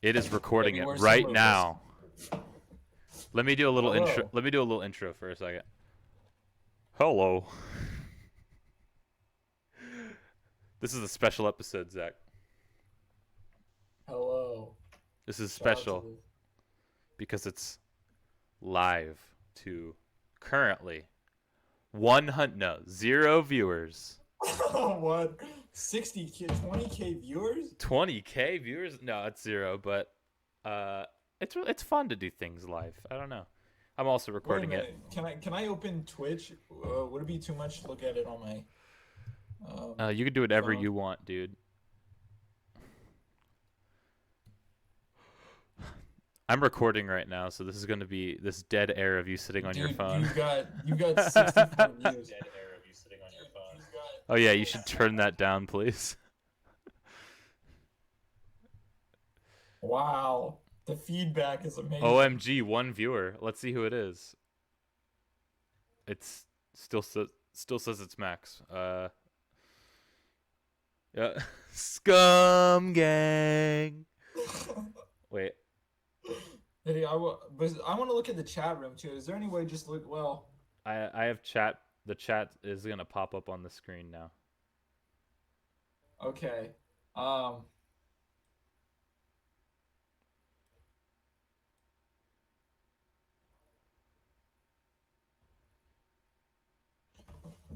It is recording Maybe it we're right similar listeners. now. Let me do a little intro. Hello. Let me do a little intro for a second. Hello. This is a special episode, Zach. Hello. This is Shout out to special because it's live to currently 100 no 0 viewers. what? 60K, 20K viewers? 20K viewers? No, it's 0, but it's fun to do things live. I don't know. I'm also Wait a recording it. minute. Can I open Twitch? Would it be too much to look at it on my You can do whatever phone? you want, dude. I'm recording right now, so this is going to be this dead air of you sitting on your Dude, phone. you got 64 views. Dead air of you sitting on your phone. Oh yeah, you should turn that down, please. Wow. The feedback is amazing. OMG, 1 viewer. Let's see who it is. It's still says it's Max. Yeah. Scum gang. Wait. Hey, but I want to look at the chat room too. Is there any way just look well? I have chat. The chat is gonna pop up on the screen now. Okay. Um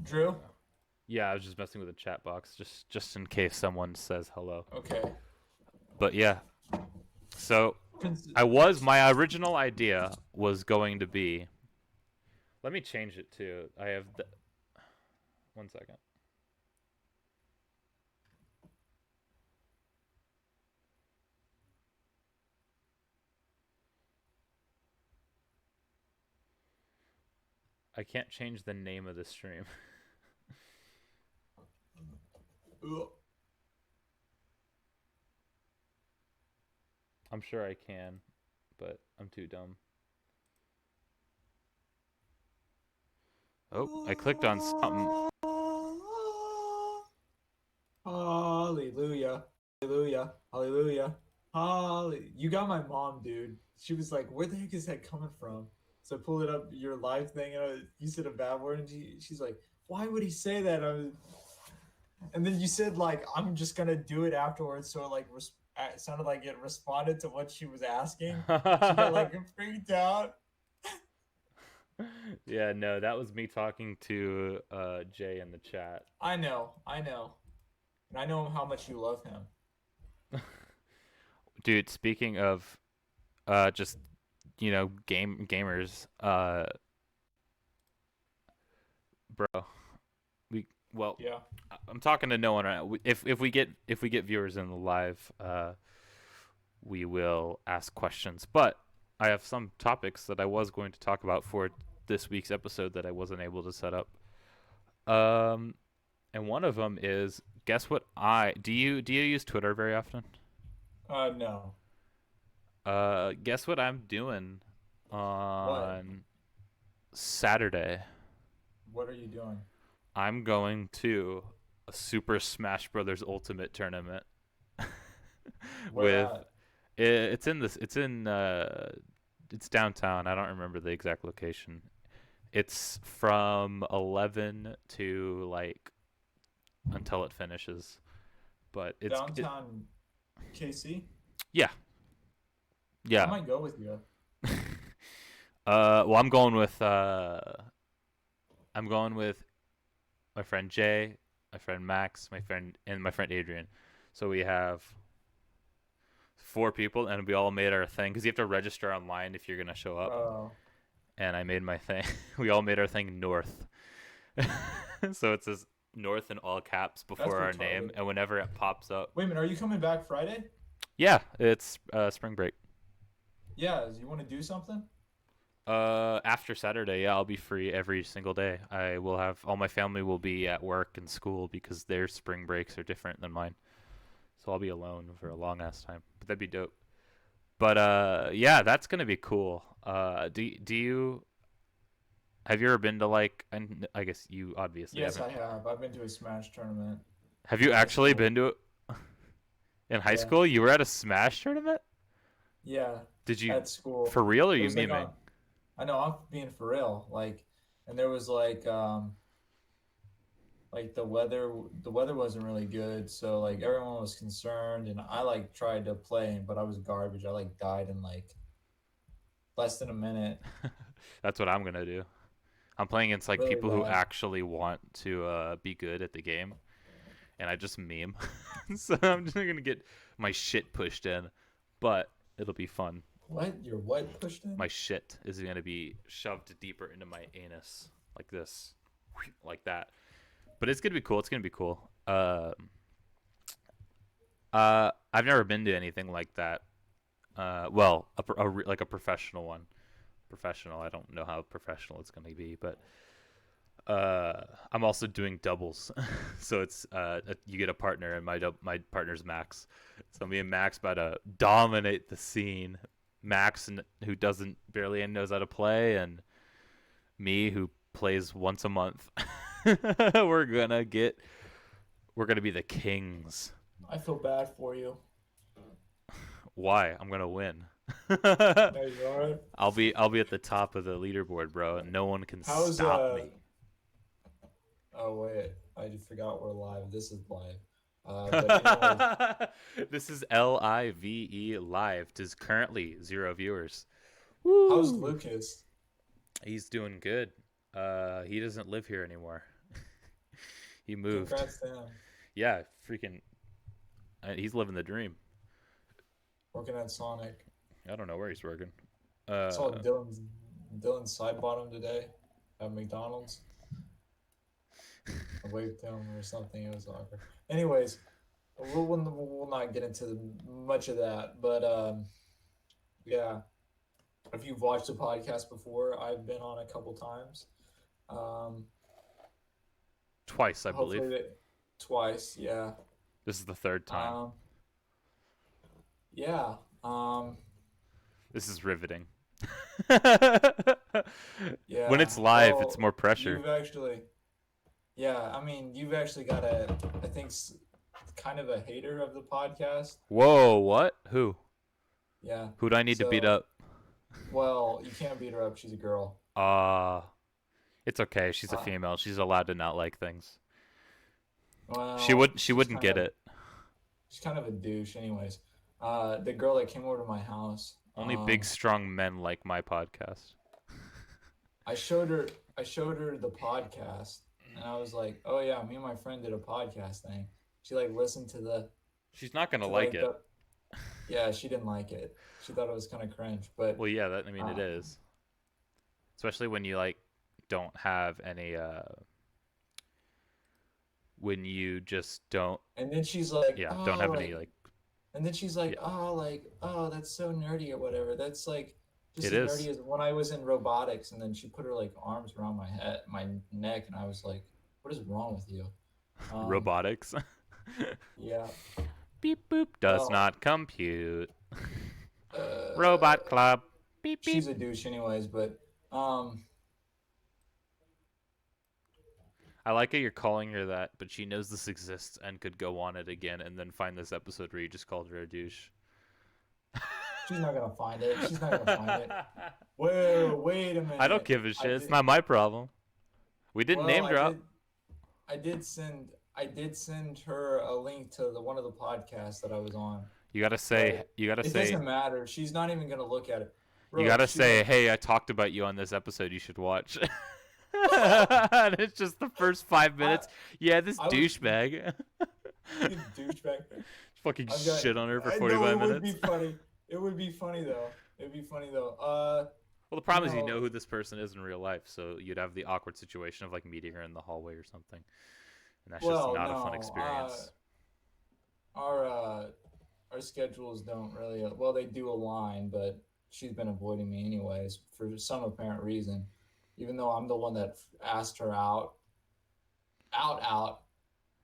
Drew? Yeah, I was just messing with the chat box, just in case someone says hello. Okay. But yeah, so Cons- my original idea was going to be. Let me change it to. I have the. 1 second. I can't change the name of the stream. I'm sure I can, but I'm too dumb. Oh, I clicked on something. Hallelujah. Hallelujah. Hallelujah. You got my mom, dude. She was like, "Where the heck is that coming from?" So I pulled it up your live thing, and you said a bad word, and she's like, "Why would he say that?" And then you said like, "I'm just gonna do it afterwards." So like, it sounded like it responded to what she was asking. She got like freaked out. Yeah, no, that was me talking to Jay in the chat. I know, and I know how much you love him. Dude, speaking of just gamers, bro, we well, Yeah. I'm talking to no one right now. If we get viewers in the live, we will ask questions. But I have some topics that I was going to talk about for this week's episode that I wasn't able to set up. Um, and one of them is, guess what? I do you use Twitter very often? No. Guess what I'm doing What? on Saturday? What are you doing? I'm going to a Super Smash Brothers Ultimate tournament Where with at? it's in this it's downtown. I don't remember the exact location. It's from 11 to like until it finishes. But Downtown KC? yeah. I Yeah. might go with you. Well, I'm going with my friend Jay, my friend Max, my friend Adrian. So we have 4 people, and we all made our thing because you have to register online if you're gonna show up. Oh, And I made my thing. We all made our thing North. So it says North in all caps that's before our name, retarded. and whenever it pops up, Wait a minute, are you coming back Friday? yeah, it's spring break. Yeah, you want to do something? After Saturday, yeah, I'll be free every single day. I will have all my family will be at work and school because their spring breaks are different than mine. So I'll be alone for a long ass time. But that'd be dope. But yeah, that's gonna be cool. Do you have you ever been to like? And I guess you obviously Yes, haven't. I have. I've been to a Smash tournament Have you in high actually school. been to it in high Yeah. school? You were at a Smash tournament? Yeah, Did you at school. for real or are It you was like memeing? on. I know I'm being for real. And there was like the weather wasn't really good, so like everyone was concerned, and I like tried to play, but I was garbage. I like died in like less than a minute. That's what I'm gonna do. I'm playing against like Really people who bad. actually want to be good at the game, and I just meme. So I'm just gonna get my shit pushed in, but it'll be fun. What? Your what pushed in? My shit is gonna be shoved deeper into my anus like this, like that. But it's gonna be cool. It's gonna be cool. I've never been to anything like that. Well, like a professional one. Professional. I don't know how professional it's gonna be, but I'm also doing doubles, so it's you get a partner, and my partner's Max. So me and Max about to dominate the scene. Max, who doesn't barely knows how to play, and me, who plays once a month. we're gonna get we're gonna be the kings. I feel bad for you. Why? I'm gonna win. No, you are. I'll be at the top of the leaderboard, bro, and no one can How's stop me. Oh wait, I just forgot we're live. This is live. But anyways, This is LIVE live. Tis currently 0 viewers. how's Woo! Lucas? He's doing good. He doesn't live here anymore. He moved. Congrats to him. Yeah, freaking. He's living the dream. Working at Sonic. I don't know where he's working. I saw Uh, Dylan's side bottom today at McDonald's. I waved to him or something. It was awkward. Anyways, we'll not get into much of that, but yeah. If you've watched the podcast before, I've been on a couple times. Um, twice, I believe. hopefully twice. Yeah. This is the third time. Um, yeah. This is riveting. When Yeah. it's live, it's Well, more pressure. you've actually, yeah. I mean, you've actually got I think, kind of a hater of the podcast. Whoa, what? Who? Yeah. Who do I need to beat So, up? well, you can't beat her up. She's a girl. Uh, it's okay. She's a Uh, female. She's allowed to not like things. well, She wouldn't get it. she's kind of a douche, anyways. The girl that came over to my house. Only big strong men like my podcast. I showed her. I showed her the podcast, and I was like, "Oh yeah, me and my friend did a podcast thing." She like listened She's not gonna to like like it. the. Yeah, she didn't like it. She thought it was kind of cringe, but Well, yeah, that I mean it uh, is. Especially when you like don't have any when you just don't and then she's like, yeah, don't "Oh, have any like," like and then she's like, yeah, "Oh, like, oh, that's so nerdy or whatever. That's like just it as is. nerdy as when I was in robotics." And then she put her like arms around my neck, and I was like, "What is wrong with you?" Um, Robotics. yeah. Beep boop does Well, not compute. Robot uh, club. Beep beep. she's a douche, anyways. But um, I like how you're calling her that, but she knows this exists and could go on it again and then find this episode where you just called her a douche. she's not gonna find it. She's not gonna find it. Wait a I don't minute. give a I shit. It's did. not my problem. We didn't Well, name drop. I did send her a link to the one of the podcasts that I was on, You but gotta it say doesn't matter. She's not even gonna look at it, you bro. gotta She say, like, hey, I talked about you on this episode. You should watch. And it's just the first five I minutes. Yeah, this I was douchebag. you douchebag. Fucking I've got. shit on her for I know 45 it would be minutes. funny. It would be funny though. It'd be funny though. Well, the You problem is you know, know who this person is in real life, so you'd have the awkward situation of like meeting her in the hallway or something, and that's just well, not a fun no. experience. Our our schedules don't really well, they do align, but she's been avoiding me anyways for some apparent reason, even though I'm the one that asked her out,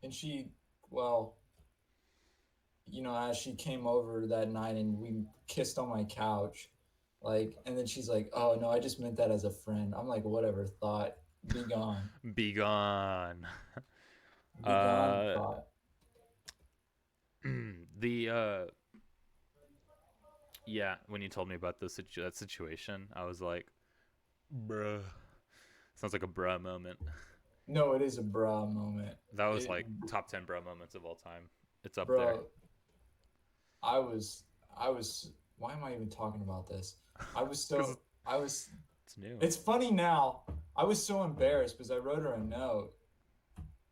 and she, well, as she came over that night and we kissed on my couch, like, and then she's like, "Oh no, I just meant that as a friend." I'm like, "Whatever, thought, be gone, Be gone. be gone, Uh, thought." the Yeah, when you told me about that situation, I was like, bruh. Sounds like a bruh moment. No, it is a bra moment. That was It, like top 10 bruh moments of all time. It's up there. bro, I was, I was. Why am I even talking about this? I was Because so, I was. it's new. It's funny now. I was so embarrassed because I wrote her a note.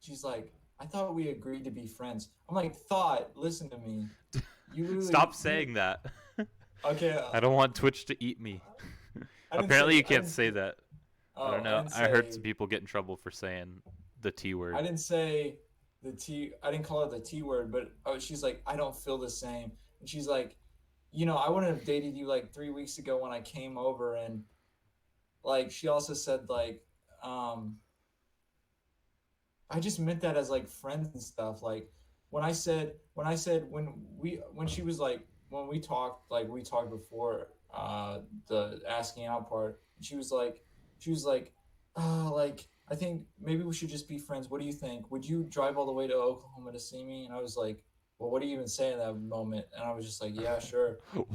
She's like, I thought we agreed to be friends. I'm like, thought. Listen to me. You literally, Stop you. saying that. Okay, I don't want Twitch to eat me. I didn't Apparently, say. you I can't didn't. say that. I don't Oh, I know. didn't I heard some say. people get in trouble for saying the T I word. didn't say the T. I didn't call her the T word, but she's like, I don't feel the same. And she's like, I wouldn't have dated you like 3 weeks ago when I came over, and like she also said like, um, I just meant that as like friends and stuff. Like when she was like when we talked before the asking out part. She was like, oh, like I think maybe we should just be friends. What do you think? Would you drive all the way to Oklahoma to see me? And I was like, well, what do you even say in that moment? And I was just like, yeah, sure. And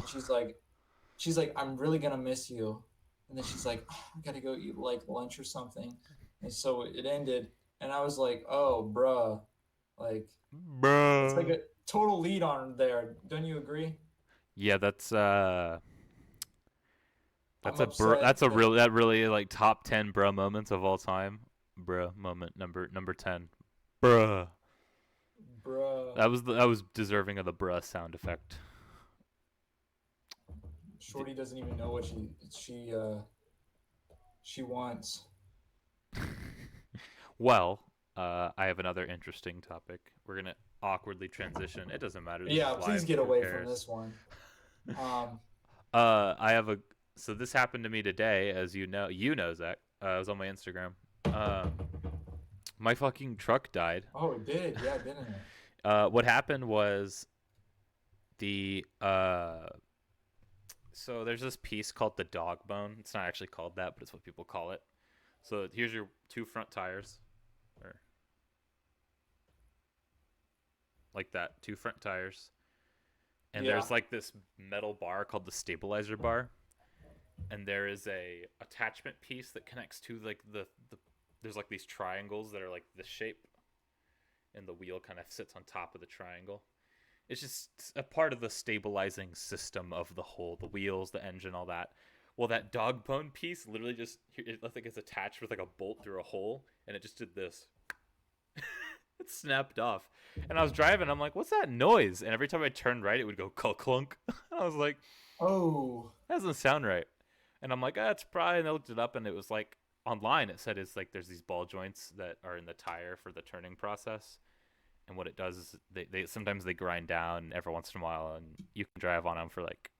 she's like, I'm really gonna miss you. And then she's like, oh, I gotta go eat like lunch or something. And so it ended, and I was like, oh, bruh, like it's like Bruh. a total lead on there. Don't you agree? Yeah, I'm upset that's a that, real that really like top 10 bruh moments of all time. Bruh moment number 10. Bruh. bruh, That was deserving of the bruh sound effect. Shorty doesn't even know what she wants. Well, I have another interesting topic. We're gonna awkwardly transition. It doesn't matter. This Yeah, is please live. get Who away from cares? this one. Um, I have a. So this happened to me today, as you know. You know, Zach. It was on my Instagram. Um, my fucking truck died. oh, it did, yeah, didn't it? What happened was the so there's this piece called the dog bone. It's not actually called that, but it's what people call it. So here's your two front tires, or like that, two front tires, and Yeah, there's like this metal bar called the stabilizer bar, and there is a attachment piece that connects to like the there's like these triangles that are like this shape, and the wheel kind of sits on top of the triangle. It's just a part of the stabilizing system of the whole, the wheels, the engine, all that. Well, that dog bone piece literally just, it looks like it's attached with like a bolt through a hole, and it just did this. It snapped off. And I was driving, I'm like, what's that noise? And every time I turned right, it would go clunk. I was like, oh, that doesn't sound right. And I'm like, it's probably, and I looked it up, and it was like, online, it said it's like there's these ball joints that are in the tire for the turning process. And what it does is they sometimes they grind down every once in a while, and you can drive on them for like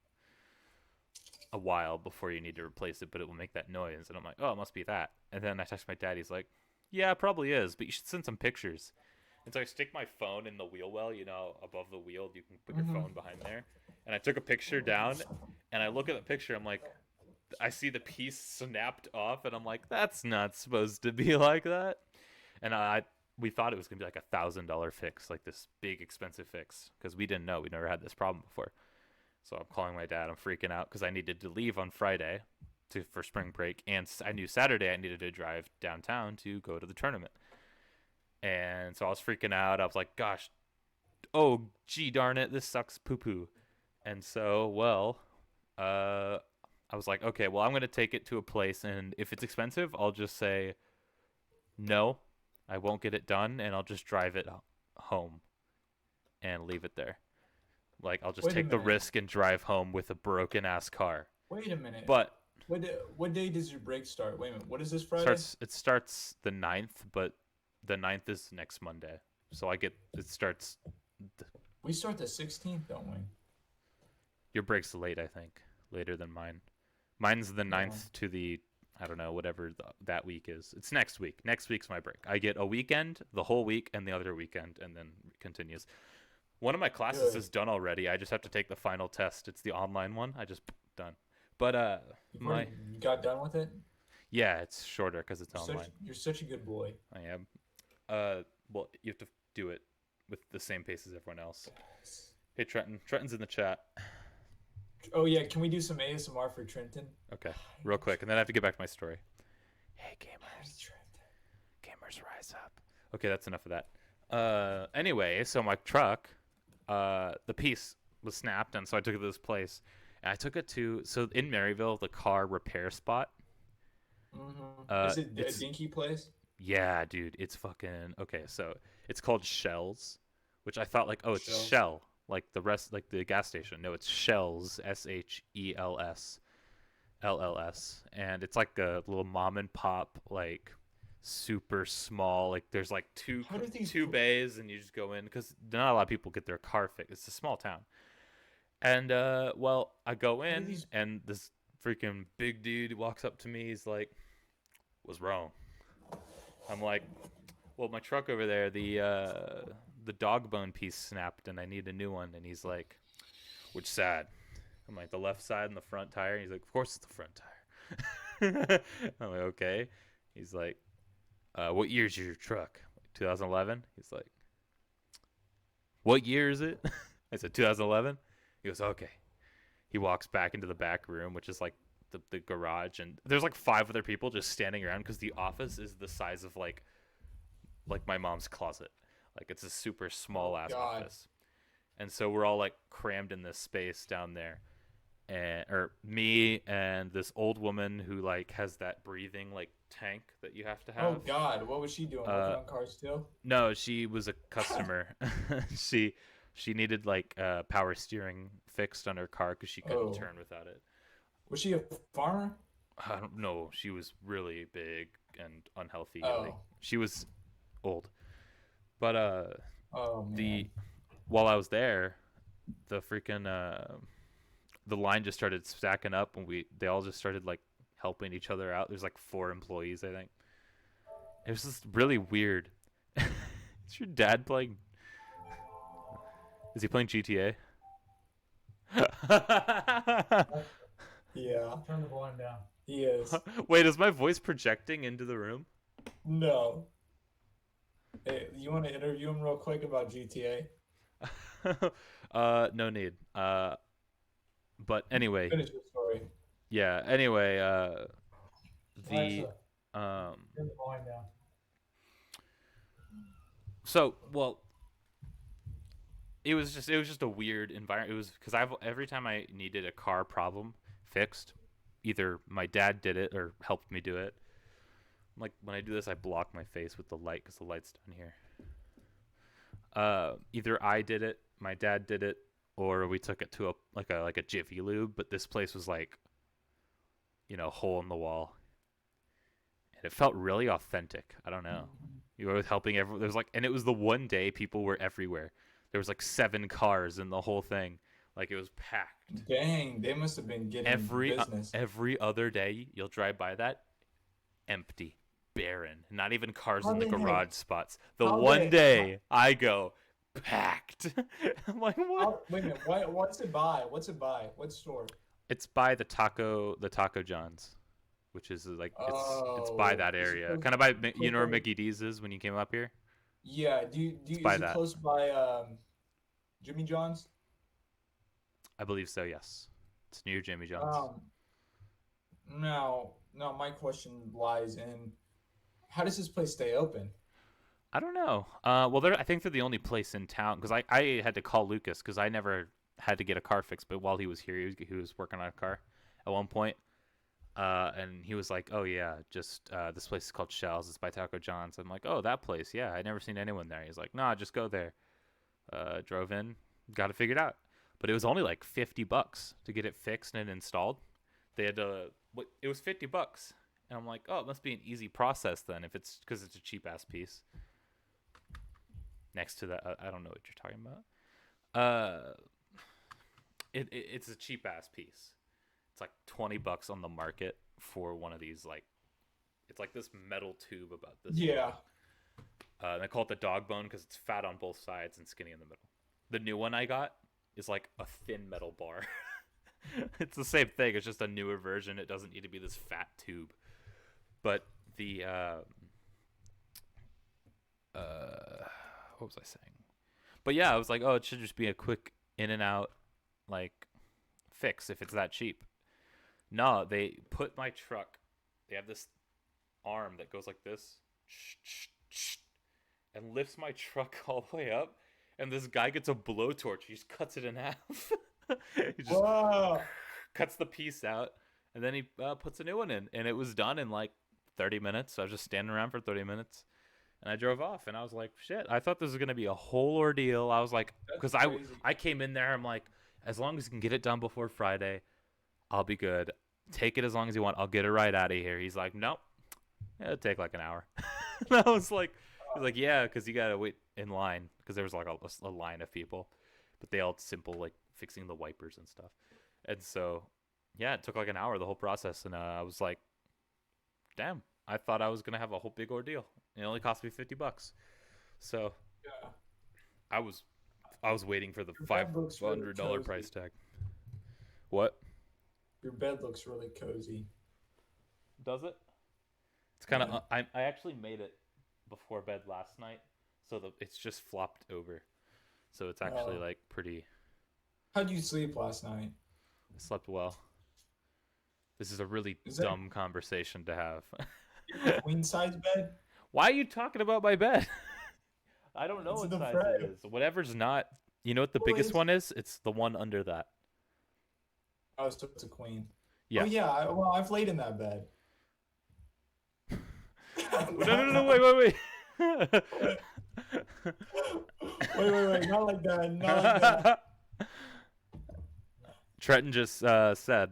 a while before you need to replace it, but it will make that noise. And I'm like, oh, it must be that. And then I text my dad. He's like, yeah, it probably is, but you should send some pictures. And so I stick my phone in the wheel well, above the wheel, you can put your mm-hmm. phone behind there. And I took a picture down, and I look at the picture. I'm like, I see the piece snapped off, and I'm like, that's not supposed to be like that. And we thought it was gonna be like $1,000 fix, like this big expensive fix, because we didn't know, we never had this problem before. So I'm calling my dad. I'm freaking out because I needed to leave on Friday for spring break, and I knew Saturday I needed to drive downtown to go to the tournament. And so I was freaking out. I was like, "Gosh, oh gee darn it, this sucks poo poo." And so, uh, I was like, "Okay, well I'm gonna take it to a place, and if it's expensive, I'll just say no, I won't get it done, and I'll just drive it home and leave it there. Like I'll just Wait a take the minute. risk and drive home with a broken ass car." Wait a minute. But What day does your break start? Wait a minute. What is this Friday? it starts the 9th, but the 9th is next Monday. So it starts We start the 16th, don't we? your break's late, I think. Later than mine. Mine's the No. 9th to the I don't know, whatever that week is. It's next week. Next week's my break. I get a weekend, the whole week, and the other weekend, and then it continues. One of my classes Good. is done already. I just have to take the final test. It's the online one. I just done. But You've already my got done with it? yeah, it's shorter because it's You're such online. you're such a good boy. I am. Well, you have to do it with the same pace as everyone else. Hey, Trenton. Trenton's in the chat. Oh yeah, can we do some ASMR for Trenton? Okay, real quick, and then I have to get back to my story. Hey Hi, gamers, Trenton. gamers rise up. Okay, that's enough of that. Anyway, so my truck, the piece was snapped, and so I took it to this place. And I took it to so in Maryville, the car repair spot. Is it a It's dinky place? yeah, dude, it's fucking okay. So it's called Shells, which I thought like, oh, it's Shells. Shell, like the rest, like the gas station. No, it's Shells, SHELLS, and it's like a little mom and pop, like super small. Like there's like How do these? two bays, and you just go in because not a lot of people get their car fixed. It's a small town, and well, I go How do in, these? and this freaking big dude walks up to me. He's like, "What's wrong?" I'm like, well, my truck over there, the dog bone piece snapped, and I need a new one. And he's like, which side? I'm like, the left side and the front tire. And he's like, of course it's the front tire. I'm like, okay. He's like, what year's your truck? 2011. He's like, what year is it? I said 2011. He goes, okay. He walks back into the back room, which is like the garage, and there's like five other people just standing around because the office is the size of like my mom's closet. Like it's a super Oh small ass God. office. And so we're all like crammed in this space down there. And or me and this old woman who like has that breathing like tank that you have to Oh have. God. What was she doing? Working Uh on cars too? no, she was a customer. she she needed like power steering fixed on her car cuz she couldn't Oh. turn without it. Was she a farmer? I don't know, she was really big and unhealthy. Like Oh. she was old. But Oh man. the while I was there, the freaking the line just started stacking up, and they all just started like helping each other out. There's like four employees, I think. It was just really weird. Is your dad playing? Is he playing GTA? Yeah. Turn the volume down. He is. Wait, is my voice projecting into the room? No. Hey, you want to interview him real quick about GTA? No need. But anyway, Finish your story. yeah. Anyway, the Alexa, um. turn the volume down. So well, it was just a weird environment. It was because I've every time I needed a car problem fixed, either my dad did it or helped me do it. Like when I do this, I block my face with the light because the light's down here. Either I did it, my dad did it, or we took it to a Jiffy Lube. But this place was like hole in the wall, and it felt really authentic. I don't know. You were helping everyone. There was like, and it was the one day people were everywhere. There was like seven cars in the whole thing. Like it was packed. Dang, they must have been getting Every business. every other day you'll drive by that empty, barren, not even cars How in the the heck? garage spots. The How one the how, day I go packed. I'm like, what? wait a minute. What's it by? What's it by? What store? It's by the Taco John's, which is like it's by Oh, that is it area, close? kind of by Close where by? Mickey D's is when you came up here. Yeah. Do It's you, is by it that. close by Jimmy John's? I believe so. Yes, it's near Jimmy John's. Um. Now my question lies in how does this place stay open? I don't know. Well, I think they're the only place in town because I had to call Lucas because I never had to get a car fixed. But while he was here, he was working on a car at one point, and he was like, "Oh yeah, just this place is called Shells. It's by Taco John's." I'm like, "Oh, that place? Yeah, I never seen anyone there." He's like, "Nah, just go there." Drove in, got it figured out, but it was only like $50 to get it fixed and installed. They had to. It was $50, and I'm like, "Oh, it must be an easy process then if it's because it's a cheap ass piece." Next to that, I don't know what you're talking about. Uh, it's a cheap ass piece. It's like $20 on the market for one of these. Like it's like this metal tube about this long. Yeah. And I call it the dog bone because it's fat on both sides and skinny in the middle. The new one I got is like a thin metal bar. It's the same thing. It's just a newer version. It doesn't need to be this fat tube. But the what was I saying? But yeah, I was like, oh, it should just be a quick in and out, like fix if it's that cheap. No, they put my truck. They have this arm that goes like this and lifts my truck all the way up. And this guy gets a blowtorch. He just cuts it in half. He just Whoa. cuts the piece out, and then he puts a new one in. And it was done in like 30 minutes. So I was just standing around for 30 minutes. And I drove off, and I was like, shit, I thought this was going to be a whole ordeal. I was like, That's because crazy. I came in there, I'm like, as long as you can get it done before Friday, I'll be good. Take it as long as you want. I'll get it right out of here. He's like, nope, it'll take like an hour. And I was like, he's like, yeah, because you got to wait in line, because there was like a line of people, but they all simple, like fixing the wipers and stuff. And so, yeah, it took like an hour, the whole process. And I was like, damn, I thought I was going to have a whole big ordeal. It only cost me $50. So Yeah. I was waiting for the Your bed looks really $500 cozy. price tag. What? Your bed looks really cozy. Does it? It's kind of. Yeah. I actually made it before bed last night, so it's just flopped over, so it's actually Oh. like pretty. How'd you sleep last night? I slept well. This is a really Is that dumb conversation to have. a queen size bed? Why are you talking about my bed? I don't know It's what the size Fred. it is. Whatever's not. You know what the Well, biggest one is? It's the one under that. Oh, so it's a queen. Yeah. Oh yeah. Well, I've laid in that bed. No, wait. Wait. Not like that. Not like that. Trenton just said,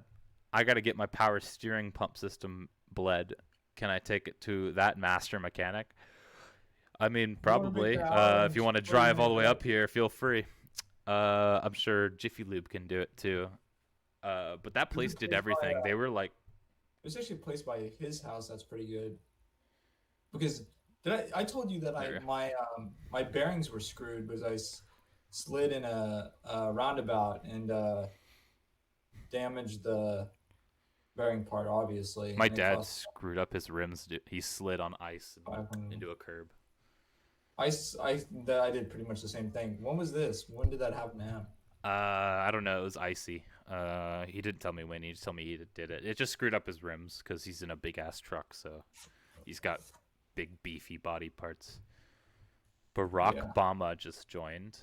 I got to get my power steering pump system bled. Can I take it to that master mechanic? I mean, You wanna make probably. the If you want to what do you drive all the make way it? up here, feel free. I'm sure Jiffy Lube can do it too. But that There's place a did place by, everything. They were like, There's actually a place by his house that's pretty good. Because I told you that there. my bearings were screwed because slid in a roundabout and damaged the bearing part obviously, My and it dad cost screwed up his rims. He slid on ice and went 500. into a curb. I did pretty much the same thing. When was this? When did that happen to him? I don't know. It was icy. He didn't tell me when. He just told me he did it. It just screwed up his rims because he's in a big ass truck, so he's got big beefy body parts. Barack Yeah. Obama just joined.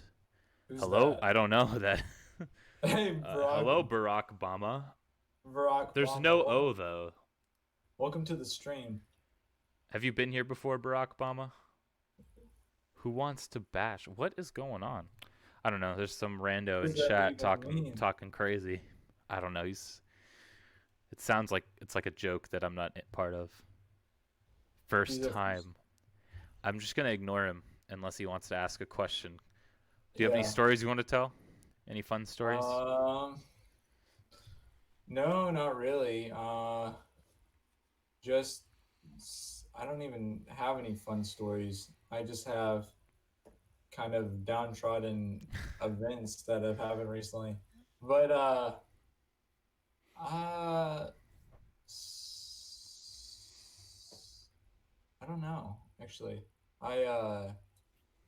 Who's Hello, that? I don't know that. Hey, Hello, Barack Obama. Barack There's Obama. no O though. Welcome to the stream. Have you been here before, Barack Obama? Who wants to bash? What is going on? I don't know. There's some rando What in does that chat even mean? talking crazy. I don't know. It sounds like it's like a joke that I'm not part of. First He's a- time. I'm just gonna ignore him unless he wants to ask a question. Do you have any Yeah. stories you want to tell? Any fun stories? No, not really. Just I don't even have any fun stories. I just have kind of downtrodden events that have happened recently. But uh, I don't know actually. I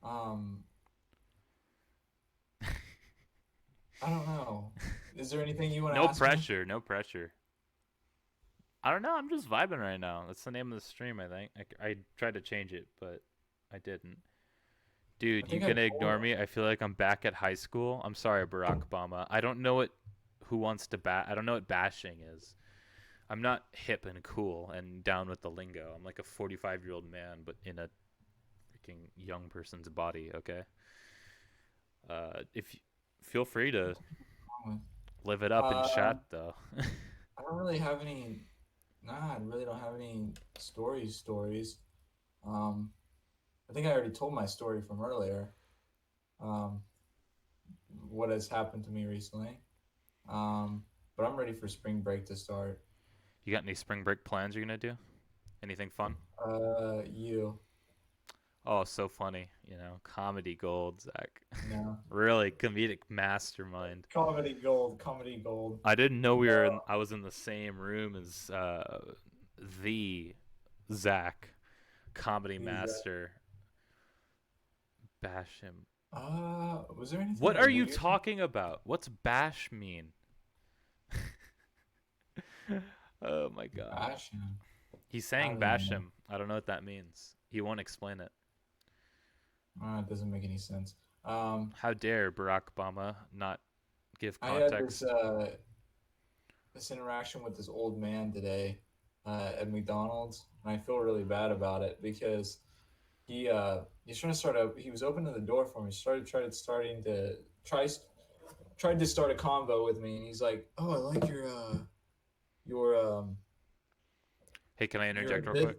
um, I don't know. Is there anything you want to No ask me? pressure. No pressure. I don't know. I'm just vibing right now. That's the name of the stream, I think. I tried to change it, but I didn't. I Dude, you think I gonna told ignore me? I feel like I'm back at high school. I'm sorry, Barack Obama. I don't know what who wants to I don't know what bashing is. I'm not hip and cool and down with the lingo. I'm like a 45-year-old man, but in a freaking young person's body. Okay. If feel free to live it up in Uh, chat though. I don't really have any. Nah, I really don't have any stories. Um, I think I already told my story from earlier. Um, what has happened to me recently. But I'm ready for spring break to start. You got any spring break plans you're gonna do? Anything fun? You Oh, so funny. Comedy gold, Zach. know, Really comedic mastermind. comedy gold. I didn't know I was in the same room as the Zach, comedy Who's that? master. Bash him. Was there anything What are you weird? talking about? What's bash mean? Oh my god. Gosh, He's I saying don't even bash know. him. I don't know what that means. He won't explain it. It doesn't make any sense. Um, How dare Barack Obama not give I had this context? this interaction with this old man today at McDonald's, and I feel really bad about it because he's trying to start a he was opening the door for me. Tried to start a convo with me, and he's like, "Oh, I like your Hey, can I your interject real quick?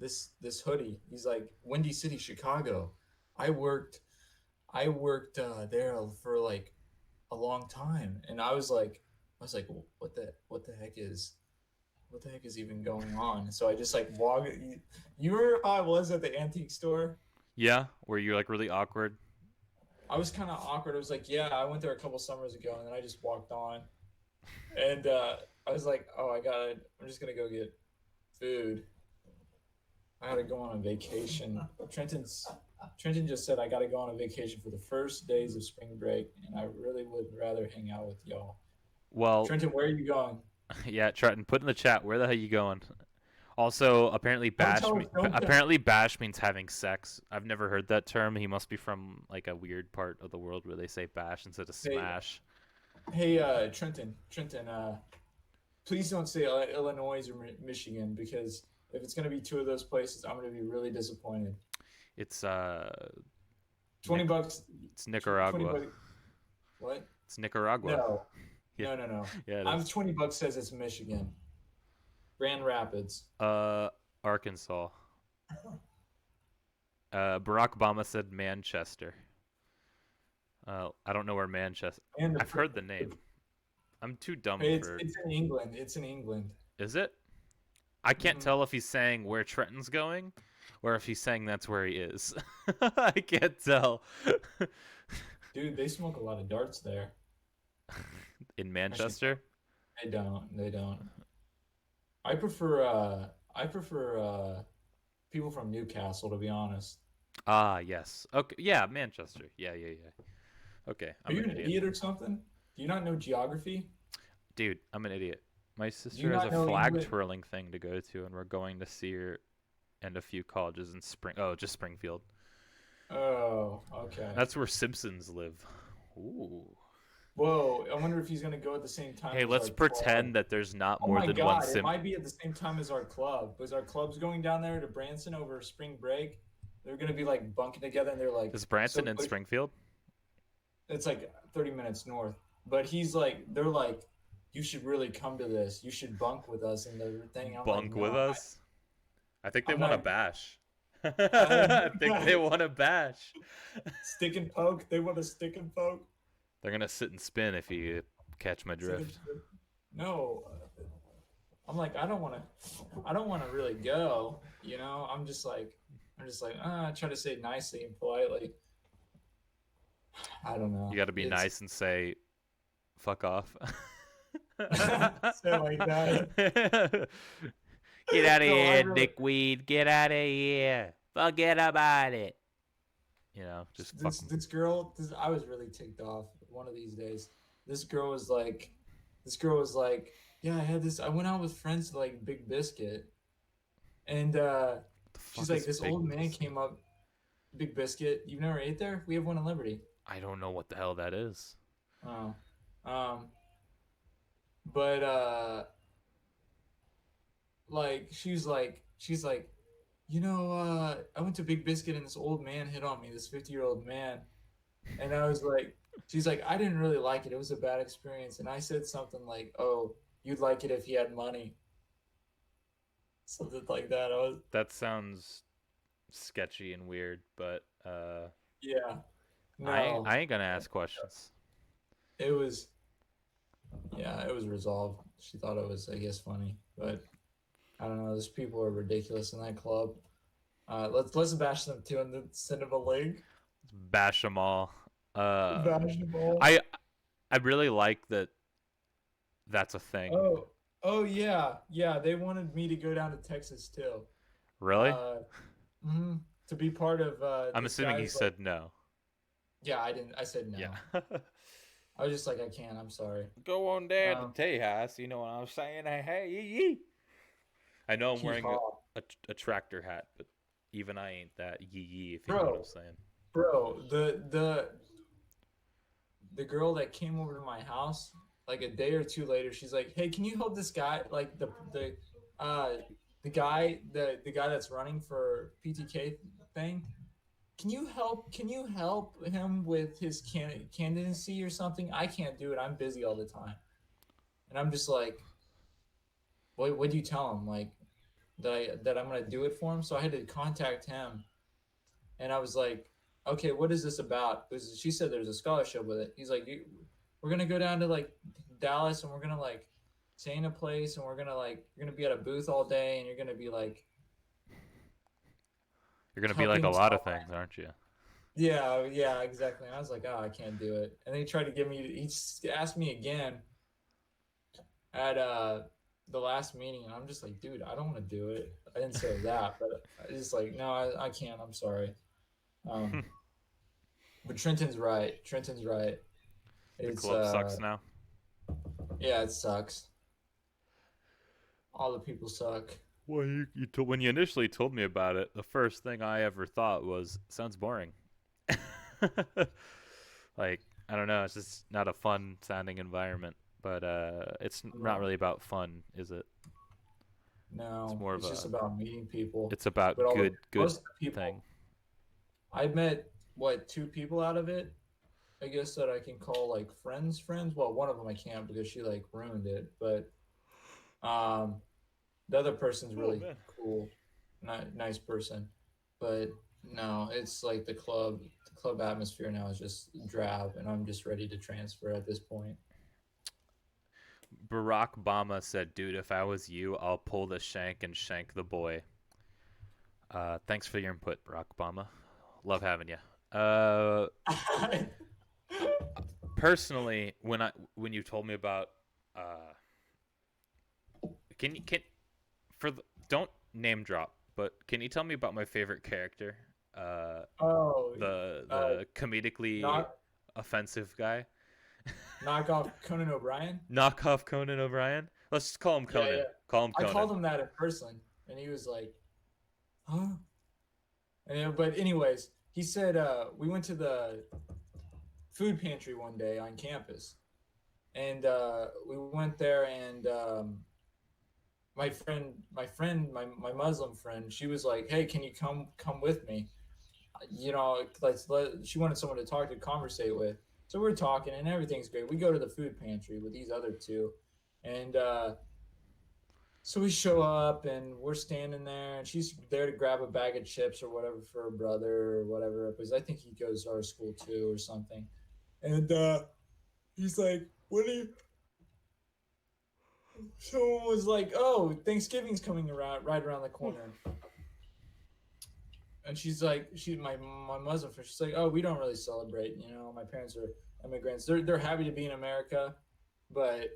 this hoodie." He's like, "Windy City, Chicago. I worked I worked there for like a long time," and I was like, what the heck is even going on? So I just like walk. You were how I was at the antique store. Yeah, were you like really awkward? I was kind of awkward. I was like, yeah, I went there a couple summers ago, and then I just walked on, and I was like, oh, I'm just gonna go get food. I gotta go on a vacation. Trenton just said I gotta go on a vacation for the first days of spring break, and I really would rather hang out with y'all. Well, Trenton, where are you going? yeah, Trenton, put in the chat where the hell you going? Also, apparently Don't bash tell me us. Don't tell. apparently bash means having sex. I've never heard that term. He must be from like a weird part of the world where they say bash instead of Hey, smash. hey, Trenton. Please don't say Illinois or Michigan because if it's gonna be two of those places, I'm gonna be really disappointed. It's 20 Nic- bucks. it's 20 Nicaragua. bucks. What? It's Nicaragua. No, Yeah, no. yeah, it I'm is. 20 bucks says it's Michigan. Grand Rapids. Uh, Arkansas. Barack Obama said Manchester. I don't know where Manchester. And I've heard the name. I'm too dumb for. it's in England. It's in England. Is it? I can't Hmm. tell if he's saying where Trenton's going, or if he's saying that's where he is. I can't tell. Dude, they smoke a lot of darts there. In Actually, Manchester. they don't. They don't. I prefer people from Newcastle to be honest. Ah, yes. Okay, yeah, Manchester. Yeah, yeah, yeah. Okay, Are I'm you an an idiot. idiot or something? Do you not know geography? Dude, I'm an idiot. My Do you sister has a not know flag England? twirling thing to go to, and we're going to see her and a few colleges in Spring. Oh, just Springfield. Oh, okay. That's where Simpsons live. Ooh. Whoa, I wonder if he's gonna go at the same time Hey, as our let's club. pretend that there's not Oh more my than one God, it Sim. might be at the same time as our club. Because our club's going down there to Branson over spring break. They're gonna be like bunking together, and they're like, Is so Branson in Springfield? it's like 30 minutes north. But they're like, you should really come to this. You should bunk with us in the thing. I'm like, Bunk no, with us? I think they I'm want to not. bash. Uh, I think they want to bash. stick and poke. They want to stick and poke. They're gonna sit and spin if you catch my Stick and drift. no. I'm like, I don't want to really go. I'm just like, I try to say nicely and politely. I don't You know. got to be It's nice and say "fuck off." say it like that. Get out of No, I here, really. dickweed. Get out of here. Forget about it. Just fucking. I was really ticked off one of these days. This girl was like, this girl was like, yeah, I had this. I went out with friends to like Big Biscuit, and The she's fuck like, is this Big old man Biscuit? came up. Big Biscuit. You've never ate there? We have one in Liberty. I don't know what the hell that is. Oh, um, but like she's like, I went to Big Biscuit and this old man hit on me, this 50-year-old man, and I was like, she's like, I didn't really like it. It was a bad experience, and I said something like, oh, you'd like it if he had money, something like that. I was, That sounds sketchy and weird, but yeah, I ain't, no, I ain't gonna ask questions. it was, yeah, it was resolved. She thought it was, I guess, funny, but I don't know. Those people are ridiculous in that club. Let's bash them too and then send them a link. Bash them all. Uh, Bash them all. I I really like that. That's a thing. Oh, oh yeah. They wanted me to go down to Texas too. Really? Uh, mhm, to be part of I'm this assuming he guy's like, said no. yeah. I didn't. I said Yeah. no. I was just like, I can't. I'm sorry. Go on down to Um, Tejas. You know what I'm saying? Hey, hey, yee, yee. I know I'm hee wearing haw, a tractor hat, but even I ain't that yee yee, if you know what I'm bro, saying. bro. The girl that came over to my house like a day or two later, she's like, "Hey, can you help this guy? Like uh the guy that's running for PTK thing. Can you help him with his candidacy or something? I can't do it. I'm busy all the time." And I'm just like, what do you tell him? Like that I'm gonna do it for him? So I had to contact him, and I was like, okay, what is this about? Because she said there's a scholarship with it. He's like, we're gonna go down to like Dallas, and we're gonna like stay in a place, and we're gonna like you're gonna be at a booth all day, and you're gonna be like You're gonna be like a helping lot of tell. things, aren't you? Yeah, yeah, exactly. And I was like, oh, I can't do it. And then he tried to get me. He asked me again at the last meeting, and I'm just like, dude, I don't want to do it. I didn't say that, but I just like, no, I can't. I'm sorry. Um, but Trenton's right. Trenton's right. The It's club sucks now. yeah, it sucks. All the people suck. Well, when you initially told me about it, the first thing I ever thought was, sounds boring. Like, I don't know, it's just not a fun sounding environment. But it's not No, really about fun, is it? It's no, more of it's just a, about meeting people. it's But about all the good most of the thing. people, I met what two people out of it. I guess that I can call like friends. Friends. Well, one of them I can't because she like ruined it. But um, the other person's Oh really man. cool, nice person. But no, it's like the club atmosphere now is just drab, and I'm just ready to transfer at this point. Barack Obama said, "Dude, if I was you, I'll pull the shank and shank the boy." Thanks for your input, Barack Obama. Love having you. Personally, when you told me about, uh, can for the, don't name drop, but can you tell me about my favorite character? Uh, Oh, uh, the comedically knock offensive guy, knock off Conan O'Brien. knockoff Conan O'Brien. Let's just call him Yeah, Conan. yeah. Call him I Conan. called him that in person, and he was like, "Huh?" And but anyways, he said we went to the food pantry one day on campus, and we went there, and my Muslim friend, she was like, "Hey, can you come with me?" You know, she wanted someone to talk to, conversate with. So we're talking, and everything's great. We go to the food pantry with these other two, and so we show up, and we're standing there, and she's there to grab a bag of chips or whatever for her brother or whatever, because I think he goes to our school too or something. And he's like, "What are you?" Someone was like, "Oh, Thanksgiving's coming around right around the corner," and she's like, my Muslim friend. She's like, "Oh, we don't really celebrate. You know, my parents are immigrants. They're happy to be in America, but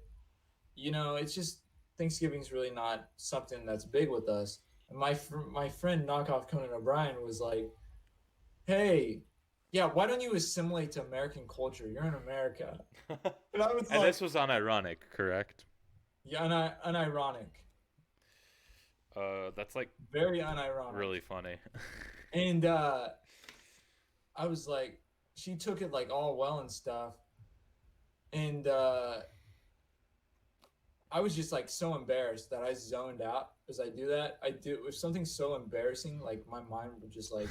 you know, it's just Thanksgiving's really not something that's big with us." And my friend knockoff Conan O'Brien was like, "Hey, yeah, why don't you assimilate to American culture? You're in America." And I was And this like, was unironic, correct? yeah, unironic, That's like very unironic. really funny. And I was like, she took it like all well and stuff. And I was just like so embarrassed that I zoned out as I do that. I do if something's so embarrassing, like my mind would just like,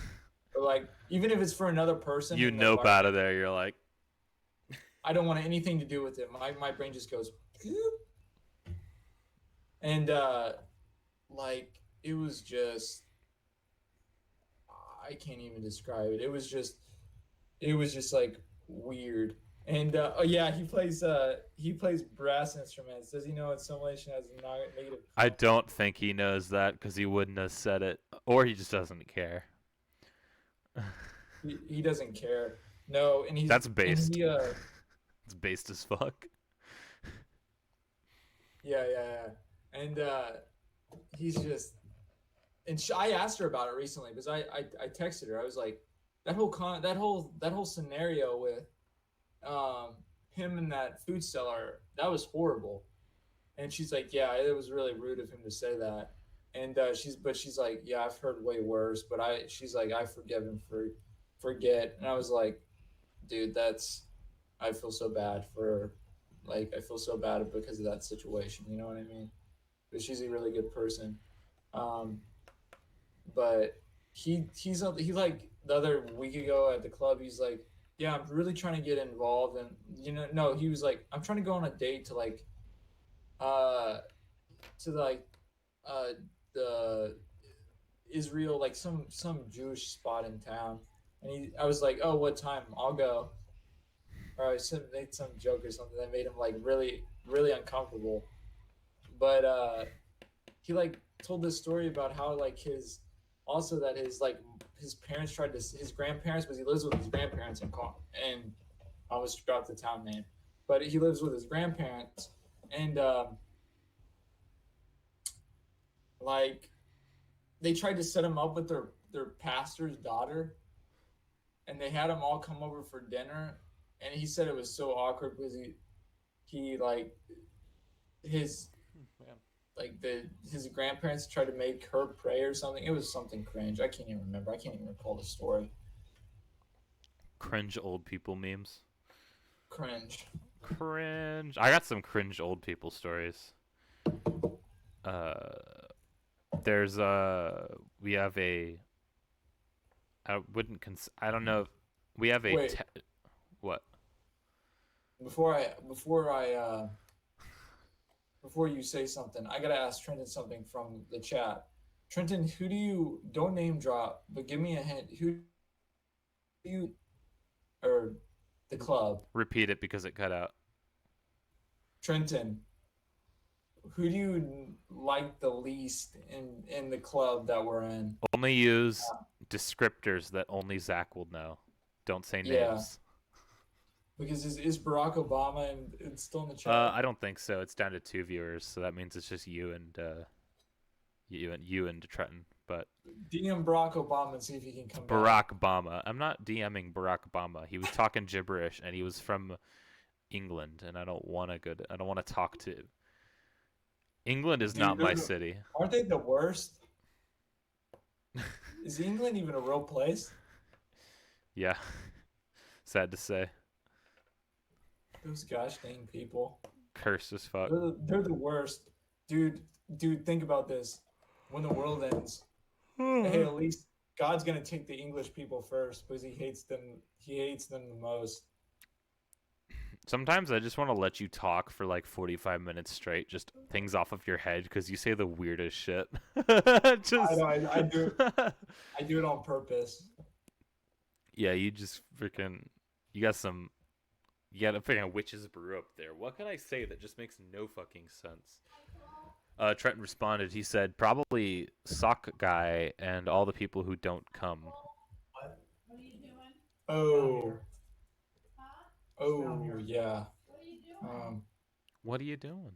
or like even if it's for another person You in the nope out environment, of there. You're like, I don't want anything to do with it. My brain just goes, and like it was just I can't even describe it. It was just like weird. And oh yeah, he plays brass instruments. Does he know assimilation has a negative I consequence? don't think he knows that because he wouldn't have said it, or he just doesn't care. He doesn't care. No, That's based. he It's based as fuck. yeah, yeah, yeah. And he's just and I asked her about it recently because I texted her. I was like that whole scenario with um him and that food seller, that was horrible. And she's like, yeah, it was really rude of him to say that. And she's like, yeah, I've heard way worse, but she's like, I forgive him for forget. And I was like, dude, I feel so bad for, like, I feel so bad because of that situation. You know what I mean? But she's a really good person. Um, but he like the other week ago at the club, he's like, yeah, I'm really trying to get involved, and no, he was like, I'm trying to go on a date uh to like uh the Israel, like some Jewish spot in town. And I was like, oh, what time? I'll go. Or I made some joke or something that made him like really really uncomfortable. But he like told this story about how like his also that his parents tried to his grandparents, because he lives with his grandparents and I almost dropped the town name, but he lives with his grandparents. And like they tried to set him up with their pastor's daughter, and they had them all come over for dinner. And he said it was so awkward because he like his Man. like his grandparents tried to make her pray or something. It was something cringe. I can't even remember. I can't even recall the story. Cringe old people memes. Cringe. Cringe. I got some cringe old people stories. Uh, there's we have a. I wouldn't I don't know. We have a. Wait, What? before I before you say something, I gotta ask Trenton something from the chat. Trenton, who do you don't name drop, but give me a hint. Who do you or the club? Repeat it because it cut out. Trenton, who do you like the least in the club that we're in? Only use descriptors that only Zach will know. Don't say Yeah, names. because is Barack Obama and it's still in the chat? I don't think so. It's down to 2 viewers, so that means it's just you and Trenton. But DM Barack Obama and see if he can come back. Barack Obama. I'm not DMing Barack Obama. He was talking gibberish, and he was from England, and I don't want to I don't want to talk to. England is Dude, not my city. aren't they the worst? Is England even a real place? Yeah, sad to say. Those gosh dang people. Cursed as fuck. They're the worst. Dude, think about this. When the world ends, hey, at least God's gonna take the English people first because he hates them. He hates them the most. Sometimes I just want to let you talk for like 45 minutes straight, just things off of your head, because you say the weirdest shit. I Just know. I do it on purpose. yeah, you just freaking you got some you got a freaking witch's brew up there. What can I say that just makes no fucking sense? Trenton responded. He said probably sock guy and all the people who don't come. Oh, yeah. Um, What are you doing?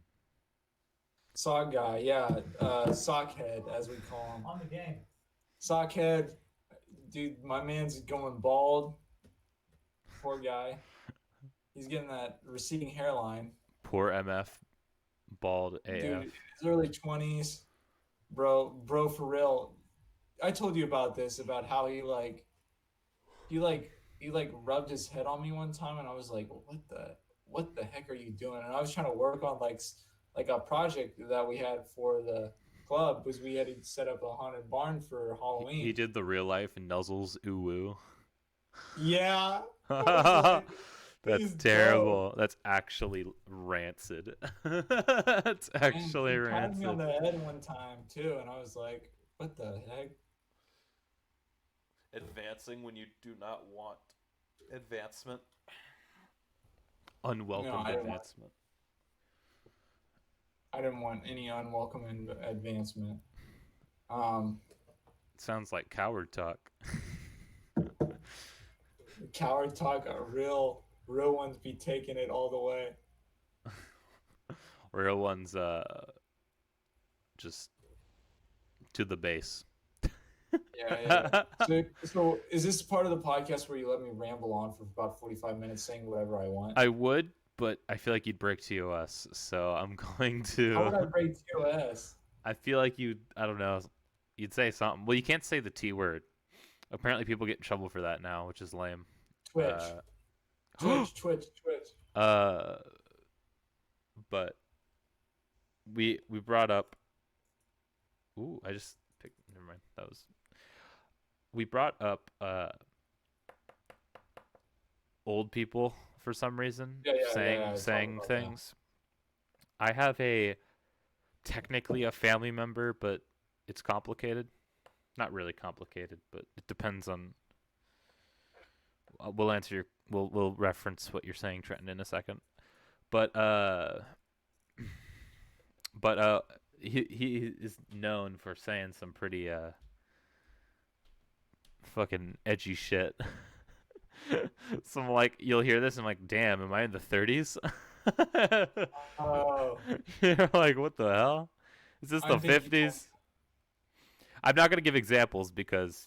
sock guy, yeah. Sockhead, as we call him. On the game. Sockhead, dude. My man's going bald. Poor guy. He's getting that receding hairline. Poor MF, bald AF. Dude, his early 20s, bro, for real. I told you about this, about how he rubbed his head on me one time, and I was like, what the heck are you doing? And I was trying to work on like a project that we had for the club, because we had to set up a haunted barn for Halloween. He did the real life Nuzzles ooh Yeah. woo. That's He's terrible. dope. That's actually rancid. That's actually And he patted me on rancid. the head one time too, and I was like, what the heck? Advancing when you do not want advancement. No, Unwelcome advancement. I didn't want any unwelcome advancement. Um, Sounds like coward talk. Coward talk, real ones be taking it all the way. Real ones, just to the base. Yeah. So is this part of the podcast where you let me ramble on for about 45 minutes saying whatever I want? I would, but I feel like you'd break TOS, so I'm going How to. would I break TOS? I feel like you. I don't know. You'd say something. Well, you can't say the T word. Apparently, people get in trouble for that now, which is lame. Twitch, Uh, Twitch, Twitch, Twitch. uh, but we brought up. Ooh, I just picked. Never mind. That was. We brought up old people for some reason Yeah, yeah, yeah, saying yeah. Talk saying about that. things. I have a technically a family member, but it's complicated. Not really complicated, but it depends on. We'll answer your. We'll reference what you're saying, Trenton, in a second. But but he is known for saying some pretty fucking edgy shit. Some like you'll hear this and I'm like, damn, am I in the 30s? Oh, You're like, what the hell? Is this I the think you told 50s? I'm not gonna give examples because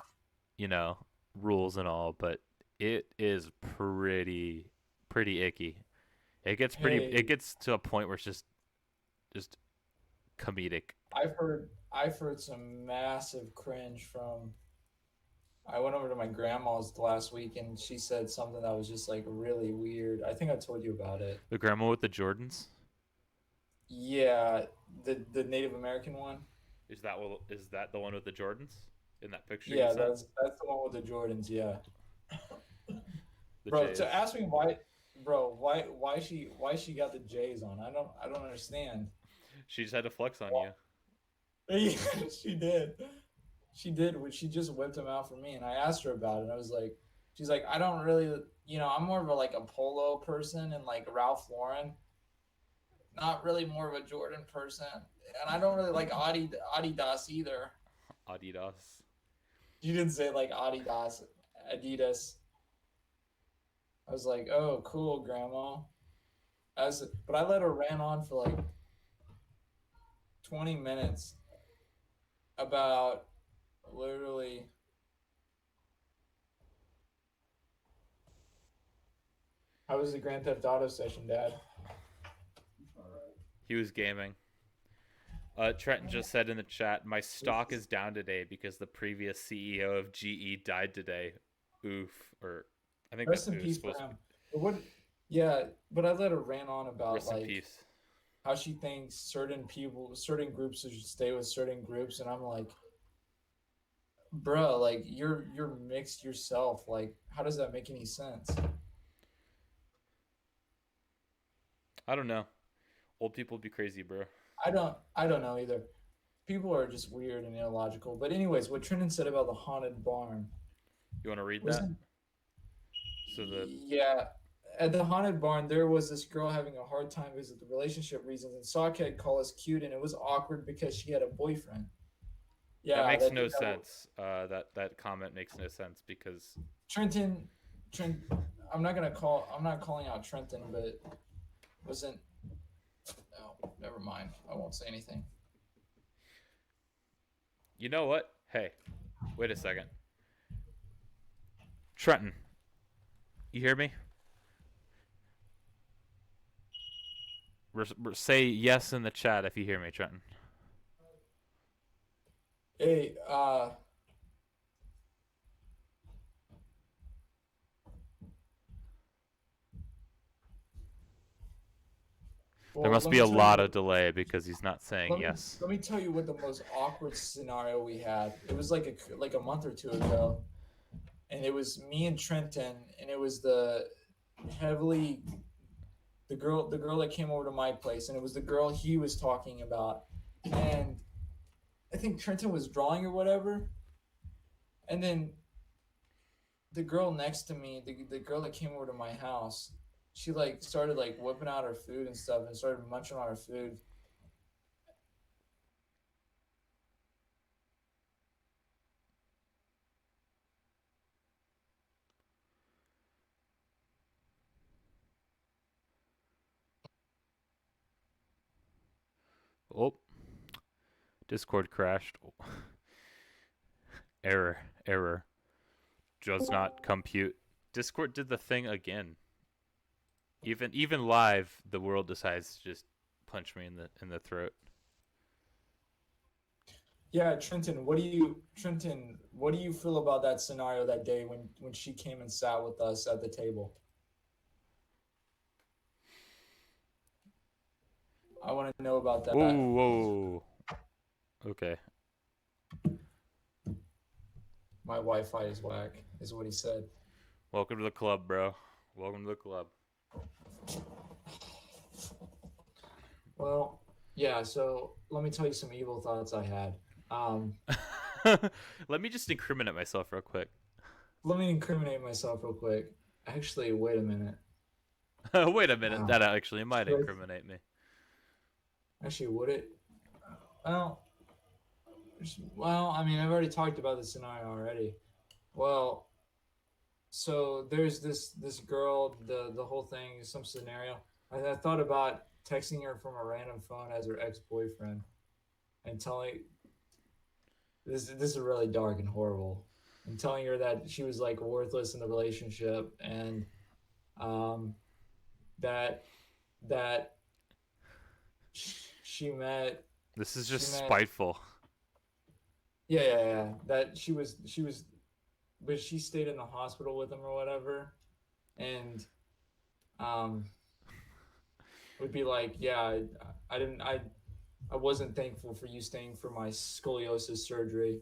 you know rules and all, but it is pretty icky. It gets me. pretty. It Hey, gets to a point where it's just comedic. I've heard some massive cringe from. I went over to my grandma's last week and she said something that was just like really weird. I think I told you about it. The grandma with the Jordans. Yeah, the Native American one. Is that the one with the Jordans in that picture you Yeah, sent? that's the one with the Jordans. Yeah, The bro. To Jays. ask me why, bro, why she got the J's on? I don't understand. She just had to flex on Why- you. Yeah, she did. She did. She just whipped them out for me, and I asked her about it. I was like, she's like, I don't really, I'm more of a like a polo person and like Ralph Lauren, not really more of a Jordan person, and I don't really like Adidas either. Adidas. You didn't say like Adidas, Adidas. I was like, oh, cool, Grandma. But I let her ran on for like 20 minutes about literally. How was the Grand Theft Auto session, Dad? He was gaming. Trenton just said in the chat, my stock is down today because the previous CEO of GE died today. Oof. Or I think that Rest in it was peace for supposed to be him. But what? Yeah, but I let her ran on about rest in like peace. how she thinks certain people, certain groups should stay with certain groups, and I'm like, bruh, like you're mixed yourself. Like, how does that make any sense? I don't know. Old people be crazy, bro. I don't know either. People are just weird and illogical. But anyways, what Trenton said about the haunted barn You want to read that? wasn't. So the Yeah, at the haunted barn, there was this girl having a hard time because of the relationship reasons, and Sockhead called us cute, and it was awkward because she had a boyfriend. that Yeah, makes no sense. That comment makes no sense because Trenton, Trent. I'm not calling out Trenton, but wasn't. No, never mind. I won't say anything. you know what? Hey, wait a second. Trenton, you hear me? Say yes in the chat if you hear me, Trenton. Hey, There well, must be a lot of delay because he's not saying yes. let me tell you what the most awkward scenario we had. It was like a month or two ago, and it was me and Trenton, and it was heavily the girl that came over to my place, and it was the girl he was talking about, and I think Trenton was drawing or whatever, and then the girl next to me, the girl that came over to my house, she like started like whipping out her food and stuff and started munching on her food. Oh, Discord crashed. Error, error. Does not compute. Discord did the thing again. Even live, the world decides to just punch me in the throat. Yeah, Trenton, what do you feel about that scenario that day when she came and sat with us at the table? I want to know about that. Whoa, whoa. Okay. My Wi-Fi is whack, is what he said. Welcome to the club, bro. Welcome to the club. Well, yeah, so let me tell you some evil thoughts I had. Um, Let me just incriminate myself real quick. Let me incriminate myself real quick. Actually, wait a minute. Wait a minute. Wow. That actually might Should incriminate me. Actually, would it? Well, I mean, I've already talked about this scenario already. Well, so there's this girl, the whole thing, some scenario. I thought about texting her from a random phone as her ex-boyfriend and telling this is really dark and horrible. And telling her that she was like worthless in the relationship and um that that she met This is she just met spiteful. yeah, that she was but she stayed in the hospital with him or whatever, and um would be like, yeah, I didn't I wasn't thankful for you staying for my scoliosis surgery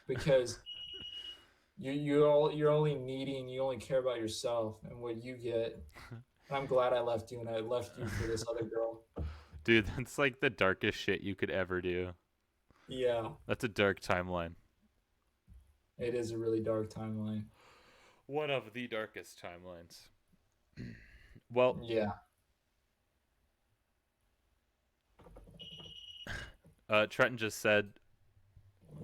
because you're only needy and you only care about yourself and what you get. And I'm glad I left you and I left you for this other girl. Dude, that's like the darkest shit you could ever do. Yeah, That's a dark timeline. it is a really dark timeline. One of the darkest timelines. Well, Yeah, Trenton just said,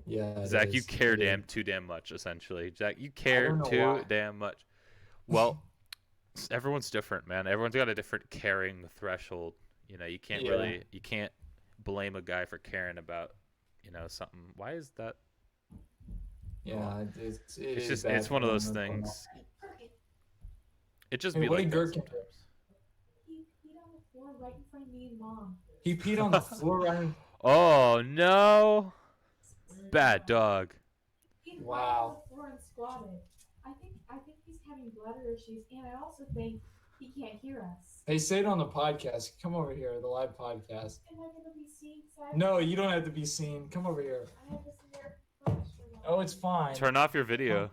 yeah, it Zach, you is. care It is. too damn much, essentially. Zach, you I care don't know too why. damn much. Well, everyone's different, man. Everyone's got a different caring threshold. Yeah, you can't blame a guy for caring about, something. Why is that? Oh, yeah, it is bad it's for one of them those as well. things. It just Hey, be what like did that Gherkin do? sometimes. He peed on the floor right in front of me and mom. He peed on the floor right in. Oh no, bad Yeah. dog. He peed right on Wow. the floor and squatted. I think he's having bladder issues, and I also think he can't hear us. Hey, say it on the podcast. Come over here, the live podcast. Am I gonna be seen? 'Cause I have No, to- you don't have to be seen. Come over here. I have this weird flash for that. Oh, it's fine. Turn off your video.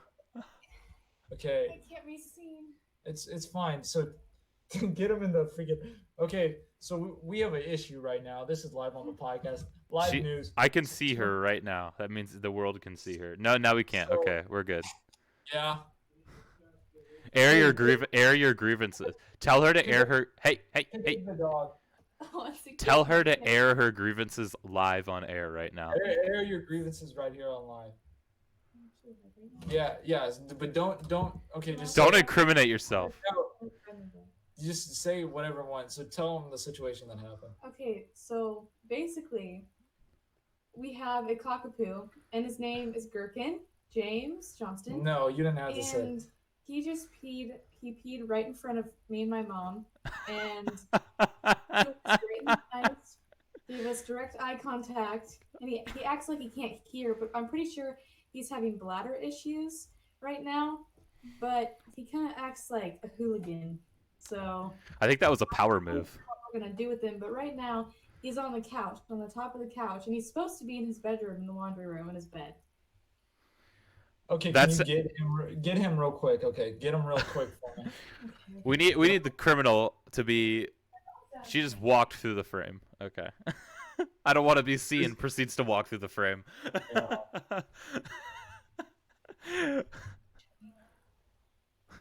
Okay, I can't be seen. it's fine. So get him in the freaking. Okay, so we have an issue right now. This is live on the podcast. Live She, news. I can see her right now. That means the world can see her. No, now we can't. So- Okay, we're good. Yeah. Air your grievances. Tell her to air her. Hey, hey, hey. The dog. Tell her to air her grievances live on air right now. Air your grievances right here online. Yeah, but don't. Okay, just Don't say, incriminate yourself. just say whatever you want. So tell them the situation that happened. Okay, so basically, we have a cockapoo, and his name is Gherkin James Johnston. No, you didn't have to say. And he just peed. He peed right in front of me and my mom, and he was great and nice. Gave us direct eye contact, and he acts like he can't hear, but I'm pretty sure he's having bladder issues right now. But he kind of acts like a hooligan, so I think that was a power move. what we're gonna do with him. But right now, he's on the couch, on the top of the couch, and he's supposed to be in his bedroom, in the laundry room, in his bed. Okay, That's- can you get him real quick? Okay, get him real quick for me. We need the criminal to be. She just walked through the frame. Okay. I don't want to be seen. Proceeds to walk through the frame.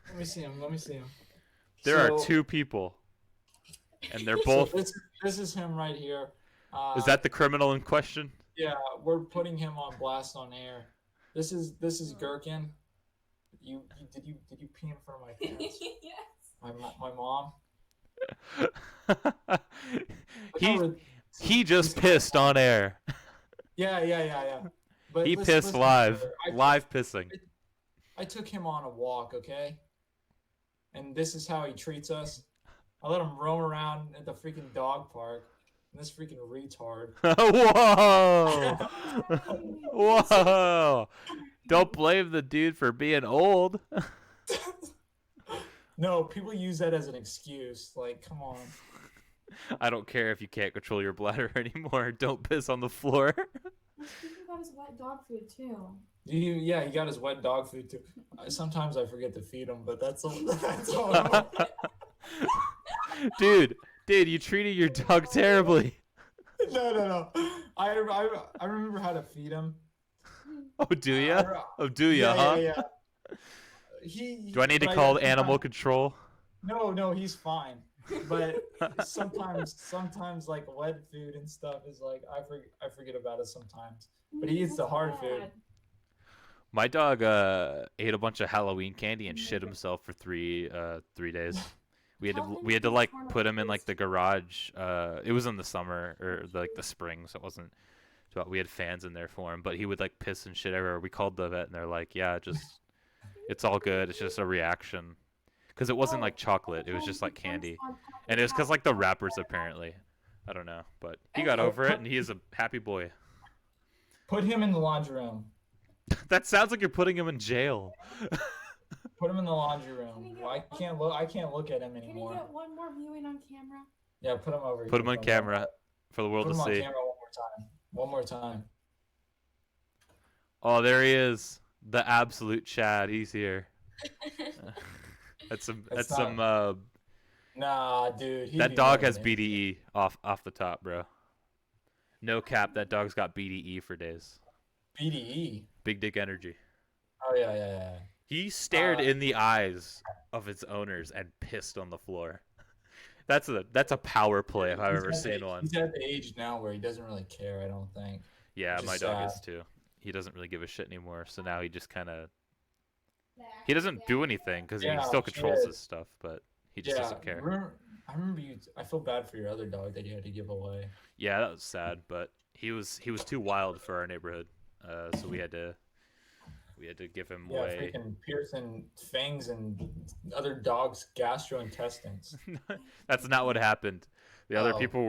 Let me see him. Let me see him. There are So- two people, and they're so both. this is him right here. Is that the criminal in question? Yeah, we're putting him on blast on air. This is Gherkin. Did you pee in front of my parents? Yes. My mom. He just pissed on air. Yeah. But He listen- pissed listen, live. brother. Live pissing. I took him on a walk, okay? And this is how he treats us. I let him roam around at the freaking dog park. And this freaking retard. Whoa! Sorry. Whoa! Don't blame the dude for being old. No, people use that as an excuse. Like, come on. I don't care if you can't control your bladder anymore. Don't piss on the floor. Well, speaking about his wet dog food too. Yeah, he got his wet dog food too. Sometimes I forget to feed him, but that's all. That's all. dude, you treated your dog terribly. No. I remember how to feed him. Oh, do ya? I- Oh, do ya, huh? Yeah. Do I need to call animal control? No, he's fine. But sometimes like wet food and stuff is like I forget about it sometimes. But he eats the hard food. My dog ate a bunch of Halloween candy and shit himself for 3 days. We had to like put him in like the garage. It was in the summer or like the spring, so it wasn't. We had fans in there for him, but he would like piss and shit everywhere. We called the vet and they're like, yeah, it's all good. It's just a reaction. Because it wasn't like chocolate. It was just like candy. And it was because like the wrappers apparently. I don't know. But he got over it and he is a happy boy. Put him in the laundry room. That sounds like you're putting him in jail. Put him in the laundry room. I can't look at him Can you anymore. get one more viewing on camera? Yeah, put him over here. Put him on camera for the world Put to him on see. camera one more time. Oh, there he is. The absolute Chad. He's here. That's some Nah, dude. that dog has BDE off the top, bro. No cap, that dog's got BDE for days. BDE. Big dick energy. Oh yeah. He stared in the eyes of its owners and pissed on the floor. That's a power play if I've ever seen one. He's at the age now where he doesn't really care, I don't think. Yeah, Which my is dog sad. is too. He doesn't really give a shit anymore. So now he just kind of he doesn't do anything because he Yeah, still controls shit. his stuff, but he just doesn't care. I remember you. I feel bad for your other dog that you had to give away. Yeah, that was sad, but he was too wild for our neighborhood, so we had to give him Yeah, away. freaking piercing fangs and other dogs' gastrointestines. That's not what happened. The other Oh. people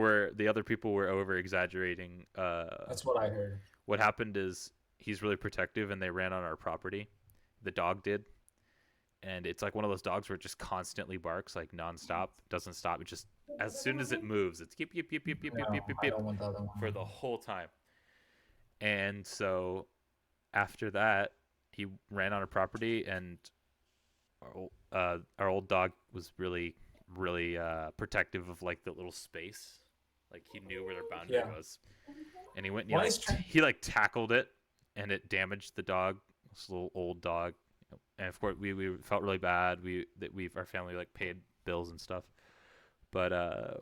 were over exaggerating. That's what I heard. What happened is he's really protective, and they ran on our property. The dog did, and it's like one of those dogs where it just constantly barks like nonstop, doesn't stop. It just as soon as it moves, it's yip yip yip yip yip No, yip yip I yip don't want the other one. for the whole time. And so after that, he ran on a property, and our old dog was really protective of like the little space, like he knew where their boundary Yeah. was, and he went and Why is he like tackled it, and it damaged the dog, this little old dog, and of course we felt really bad. Our family like paid bills and stuff, but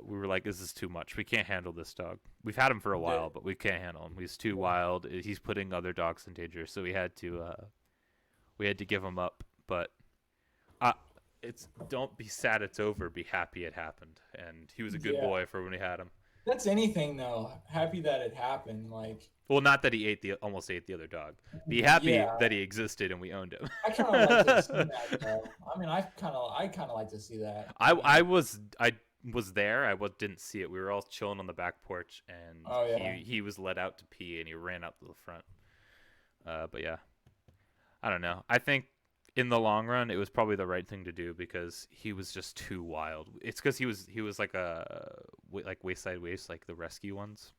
we were like, this is too much. We can't handle this dog. We've had him for a while, but we can't handle him. He's too wild. He's putting other dogs in danger, so we had to give him up. But it's don't be sad it's over. Be happy it happened, and he was a good Yeah. boy for when we had him. That's anything though. Happy that it happened. Like Well, not that he almost ate the other dog. Be happy Yeah. that he existed and we owned him. I kind of like to see that. Though. I mean, I kind of like to see that. I was there. Didn't see it. We were all chilling on the back porch, and Oh, yeah. he was let out to pee, and he ran out to the front. But yeah, I don't know. I think in the long run, it was probably the right thing to do because he was just too wild. It's because he was like wayside waste, like the rescue ones.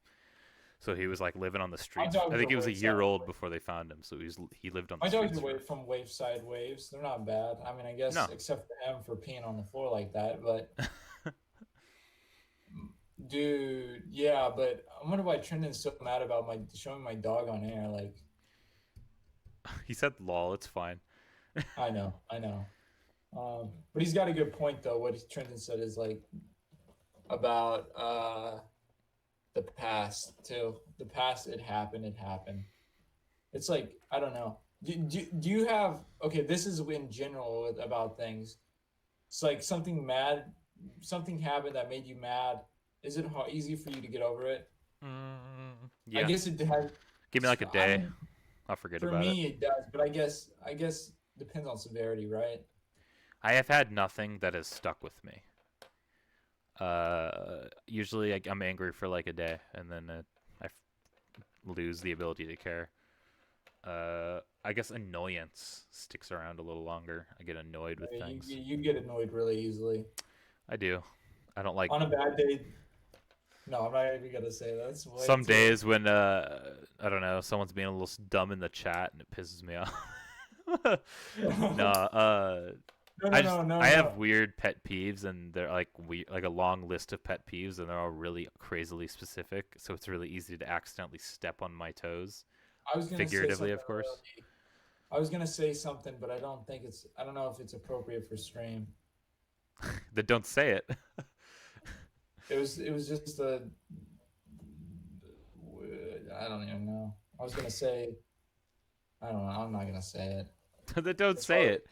So he was like living on the streets. dogs I think are he was a wayside year old waste. before they found him. So he lived on the My streets. dogs are from waveside waves. They're not bad. I mean, I guess No. except for him for peeing on the floor like that. But dude, yeah. But I wonder why Trendon's so mad about showing my dog on air. Like, He said, "Lol, it's fine." I know. But he's got a good point though. What Trenton said is like about the past too. The past, it happened. It's like I don't know. Do you have okay? This is in general about things. It's like something happened that made you mad. Is it easy for you to get over it? Yeah. I guess it has. Give me like a I day. mean, I'll forget for about it. me, it does, but I guess depends on severity, right? I have had nothing that has stuck with me. Usually I'm angry for like a day, and then lose the ability to care. I guess annoyance sticks around a little longer. I get annoyed with You things. you get annoyed really easily. I do. I don't like On a bad day, no, I'm not even gonna say that. That's way some too. days when I don't know, someone's being a little dumb in the chat and it pisses me off. No, No, I no, just no, no, I have no. weird pet peeves and they're like a long list of pet peeves and they're all really crazily specific, so it's really easy to accidentally step on my toes, I was gonna say figuratively something of course. really. I was gonna say something, but I don't think it's. I don't know if it's appropriate for stream. That don't say it. It was just a. I don't even know. I was gonna say. I don't know. I'm not gonna say it. That don't It's say probably, it.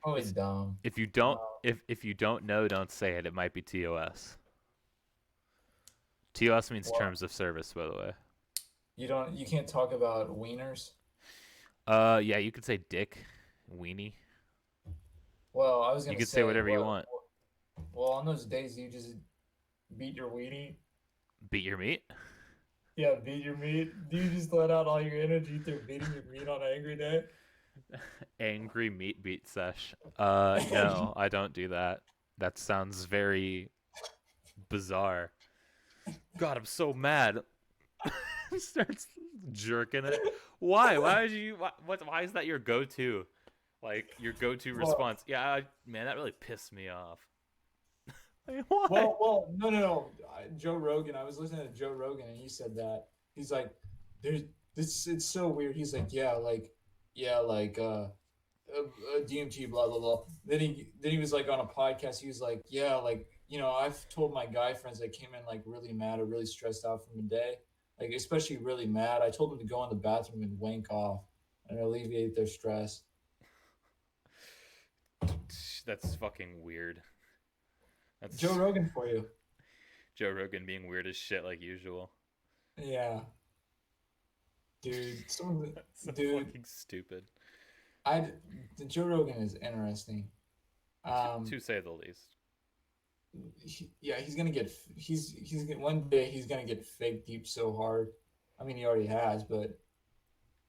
probably It's dumb. if you Uh, don't if you don't know, don't say it. It might be TOS. TOS means well, terms of service, by the way. you don't. You can't talk about wieners. Yeah, you could say dick, weenie. Well, I was You gonna could say say whatever you what. want. Well, on those days you just beat your weenie. Beat your meat. Yeah, beat your meat. Do you just let out all your energy through beating your meat on an angry day? Angry meat beat sesh. No, I don't do that. That sounds very bizarre. God, I'm so mad. Starts jerking it. Why? Why would you? Why is that your go-to? Like your go-to Well, response? Yeah, man, that really pissed me off. Like, why? no, no, no. Joe Rogan. I was listening to Joe Rogan, and he said that he's like, "There's this. It's so weird." He's like, yeah, like, DMT, blah blah blah. Then he was like on a podcast. He was like, yeah, like I've told my guy friends that came in like really mad or really stressed out from the day, like especially really mad. I told them to go in the bathroom and wank off and alleviate their stress. That's fucking weird. Joe That's Rogan for you. Joe Rogan being weird as shit like usual. Yeah, dude. That's so Dude. fucking stupid, I the Joe Rogan is interesting. Um, to say the least. yeah, one day he's gonna get fake deep so hard. I mean, he already has, but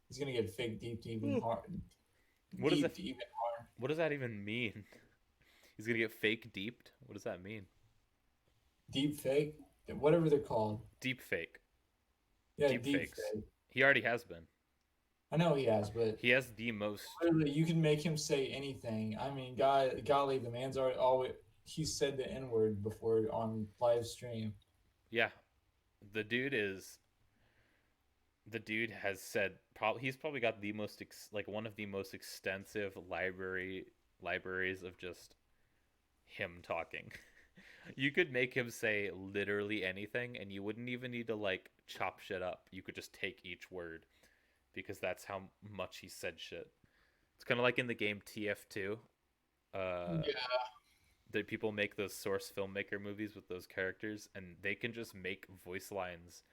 he's gonna get fake deep to even Hmm. hard, What does that? to even hard. What does that even mean? He's gonna get fake deeped. What does that mean? Deep fake, whatever they're called. Deep fake. Yeah, Deep deep fakes. fake. He already has been. I know he has, but He has the most. literally, you can make him say anything. I mean, golly, the man's already always he said the N word before on live stream. Yeah, the dude is. The dude has said probably he's probably got the most like one of the most extensive libraries of just him talking. You could make him say literally anything, and you wouldn't even need to like chop shit up. You could just take each word because that's how much he said shit. It's kind of like in the game TF2. Uh, Yeah. that people make those source filmmaker movies with those characters, and they can just make voice lines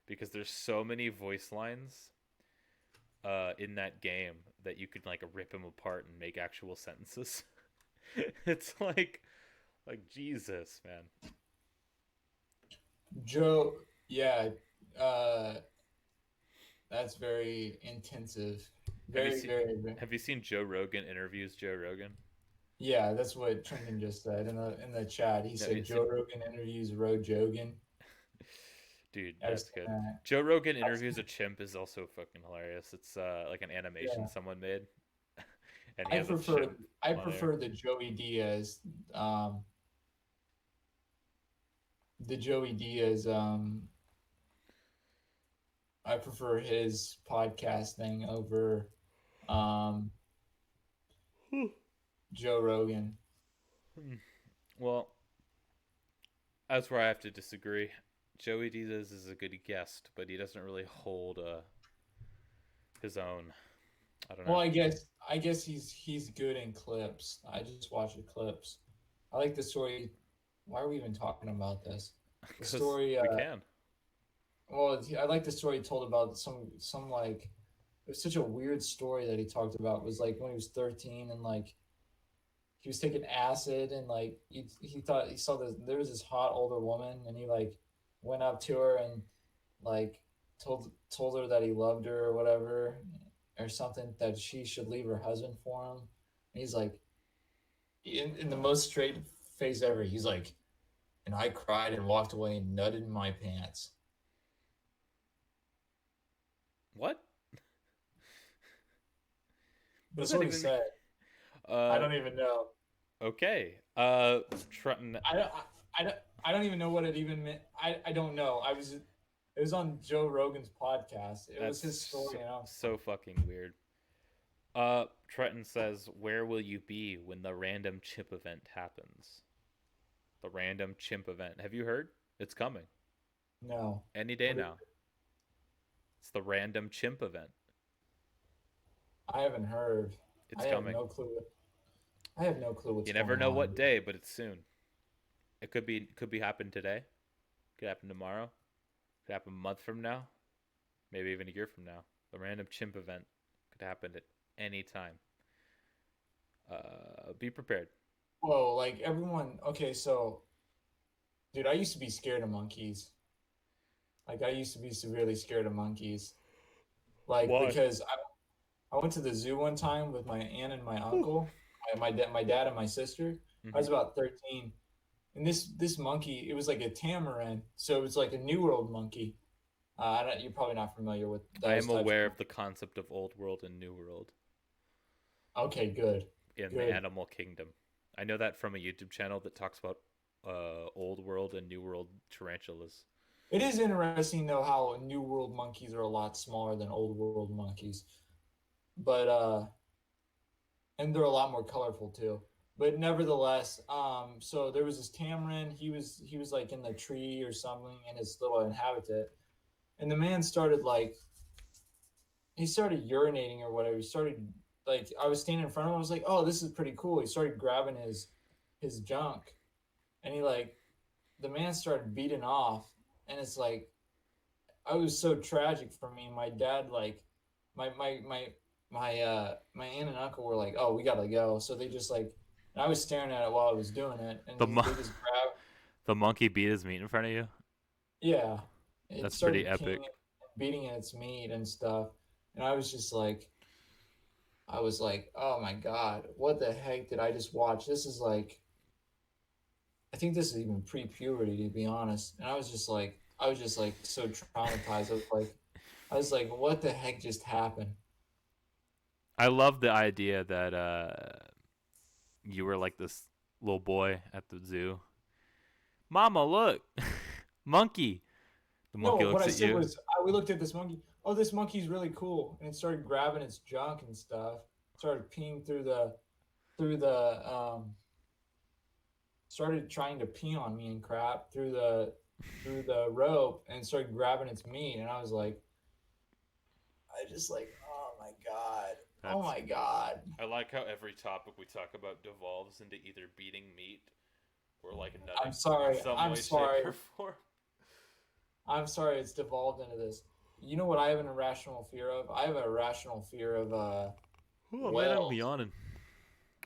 because there's so many voice lines in that game that you could like rip them apart and make actual sentences. It's like Jesus, man. Joe, yeah, uh, that's very intensive. Have you Very, seen very, Have you seen Joe Rogan interviews Joe Rogan? yeah, that's what Trenton just said in the chat. He Have you said seen? Joe Rogan interviews Ro Jogan. Dude, I've that's seen good. that. Joe Rogan I've interviews seen, a chimp is also fucking hilarious. It's like an animation yeah, someone made, and he I has a prefer chimp I on there. prefer the Joey Diaz, um, the Joey Diaz. I prefer his podcasting over um Joe Rogan. Well, that's where I have to disagree. Joey Diaz is a good guest, but he doesn't really hold his own. I don't Well, know. I guess he's good in clips. I just watch the clips. I like the story. Why are we even talking about this? The Because story. we can. Well, I like the story he told about some like it was such a weird story that he talked about. It was like when he was 13 and like he was taking acid and like he thought he saw this there was this hot older woman and he like went up to her and like told her that he loved her or whatever or something that she should leave her husband for him. And he's like in the most straight face ever. He's like, and I cried and walked away and nutted in my pants. What? What does That's that what he even mean? said. I Uh, don't even know. okay. Trenton. I don't. I don't. I don't even know what it even meant. I don't know. I was. It was on Joe Rogan's podcast. It was his That's story, so, and I was so fucking weird. Trenton says, "Where will you be when the random chip event happens?" The random chimp event. Have you heard? It's coming no. any day What is now. It's the random chimp event. I haven't heard. It's I have coming. no clue. I have no clue what's You never going know on, what dude. day, but it's soon. It could be happen today. Could happen tomorrow. Could happen a month from now. Maybe even a year from now. The random chimp event could happen at any time. Be prepared. Whoa, like everyone. Okay, so, dude, I used to be scared of monkeys. Like I used to be severely scared of monkeys. Like Why? because I went to the zoo one time with my aunt and my Whew. uncle, my dad and my sister. I Mm-hmm. was about 13, and this monkey, it was like a tamarin, so it was like a New World monkey. You're probably not familiar with I those am types of aware of monkeys. the concept of old world and new world Okay, good, in the good. animal kingdom. I know that from a YouTube channel that talks about old world and new world tarantulas. It is interesting though how New World monkeys are a lot smaller than Old World monkeys, but and they're a lot more colorful too. But nevertheless, so there was this tamarin. He was like in the tree or something in his little habitat, and the man started like he started urinating or whatever. He started like I was standing in front of him. I was like, "Oh, this is pretty cool." He started grabbing his junk, and he like the man started beating off, and it's like I was so tragic for me. My dad like my my my my aunt and uncle were like, "Oh, we gotta go." So they just like and I was staring at it while I was doing it, and The mo- they just grabbed. the monkey beat his meat in front of you. Yeah, it That's pretty started peeing epic. it, beating at its meat and stuff, and I was just like, I was like, "Oh my God, what the heck did I just watch?" This is like, I think this is even pre-puberty to be honest, and I was just like so traumatized. I was like, what the heck just happened? I love the idea that you were like this little boy at the zoo. Mama, look, monkey. The monkey No, what looks I at said you. was we looked at this monkey. Oh, this monkey's really cool, and it started grabbing its junk and stuff. Started peeing through the started trying to pee on me and crap through the rope and started grabbing its meat, and I was like, I just like, oh my god, oh That's. my god. I like how every topic we talk about devolves into either beating meat or like I'm nutting in sorry, some I'm way, shape, sorry, or form. I'm sorry. It's devolved into this. You know what I have an irrational fear of? I have an irrational fear of Oh man, I'm whales. yawning.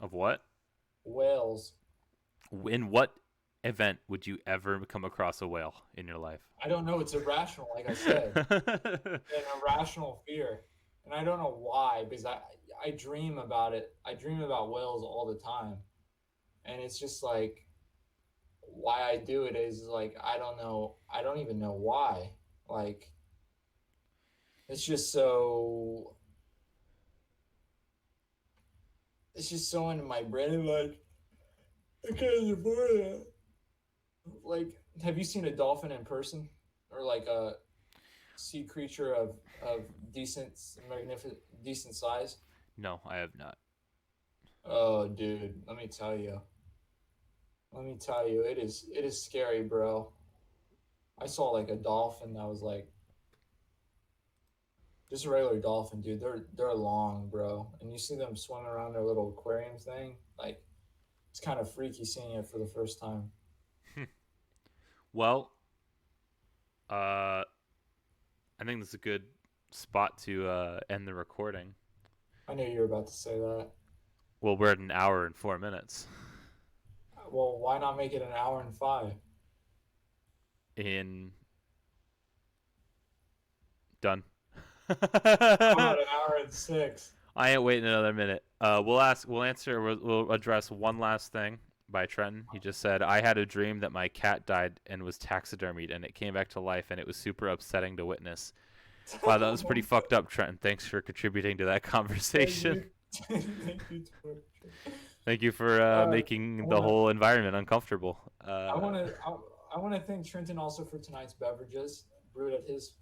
Of what? Whales. In what event would you ever come across a whale in your life? I don't know. It's irrational, like I said, an irrational fear, and I don't know why because I dream about it. I dream about whales all the time, and it's just like why I do it is like I don't know. I don't even know why. Like it's just so. It's just so into my brain. Like I can't afford it. Like, have you seen a dolphin in person, or like a sea creature of decent, magnificent, decent size? No, I have not. Oh, dude, let me tell you. Let me tell you, it is scary, bro. I saw like a dolphin that was like just a regular dolphin, dude. They're long, bro, and you see them swimming around their little aquarium thing. Like it's kind of freaky seeing it for the first time. Well, uh, I think this is a good spot to end the recording. I knew you were about to say that. Well, we're at an hour and 4 minutes. Well, why not make it an hour and 5? In done. How about an hour and 6? I ain't waiting another minute. We'll address one last thing by Trenton. He just said, I had a dream that my cat died and was taxidermied and it came back to life and it was super upsetting to witness. Wow, that was pretty fucked up, Trenton. Thanks for contributing to that conversation. Thank you, Torture. Thank you for making the whole environment uncomfortable. I want to thank Trenton also for tonight's beverages brewed at his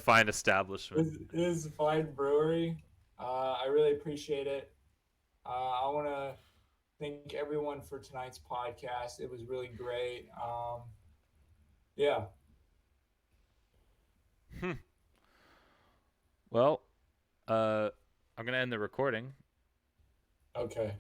fine establishment. his fine brewery. I really appreciate it. I want to thank everyone for tonight's podcast. It was really great. Yeah. Well, I'm gonna end the recording. Okay.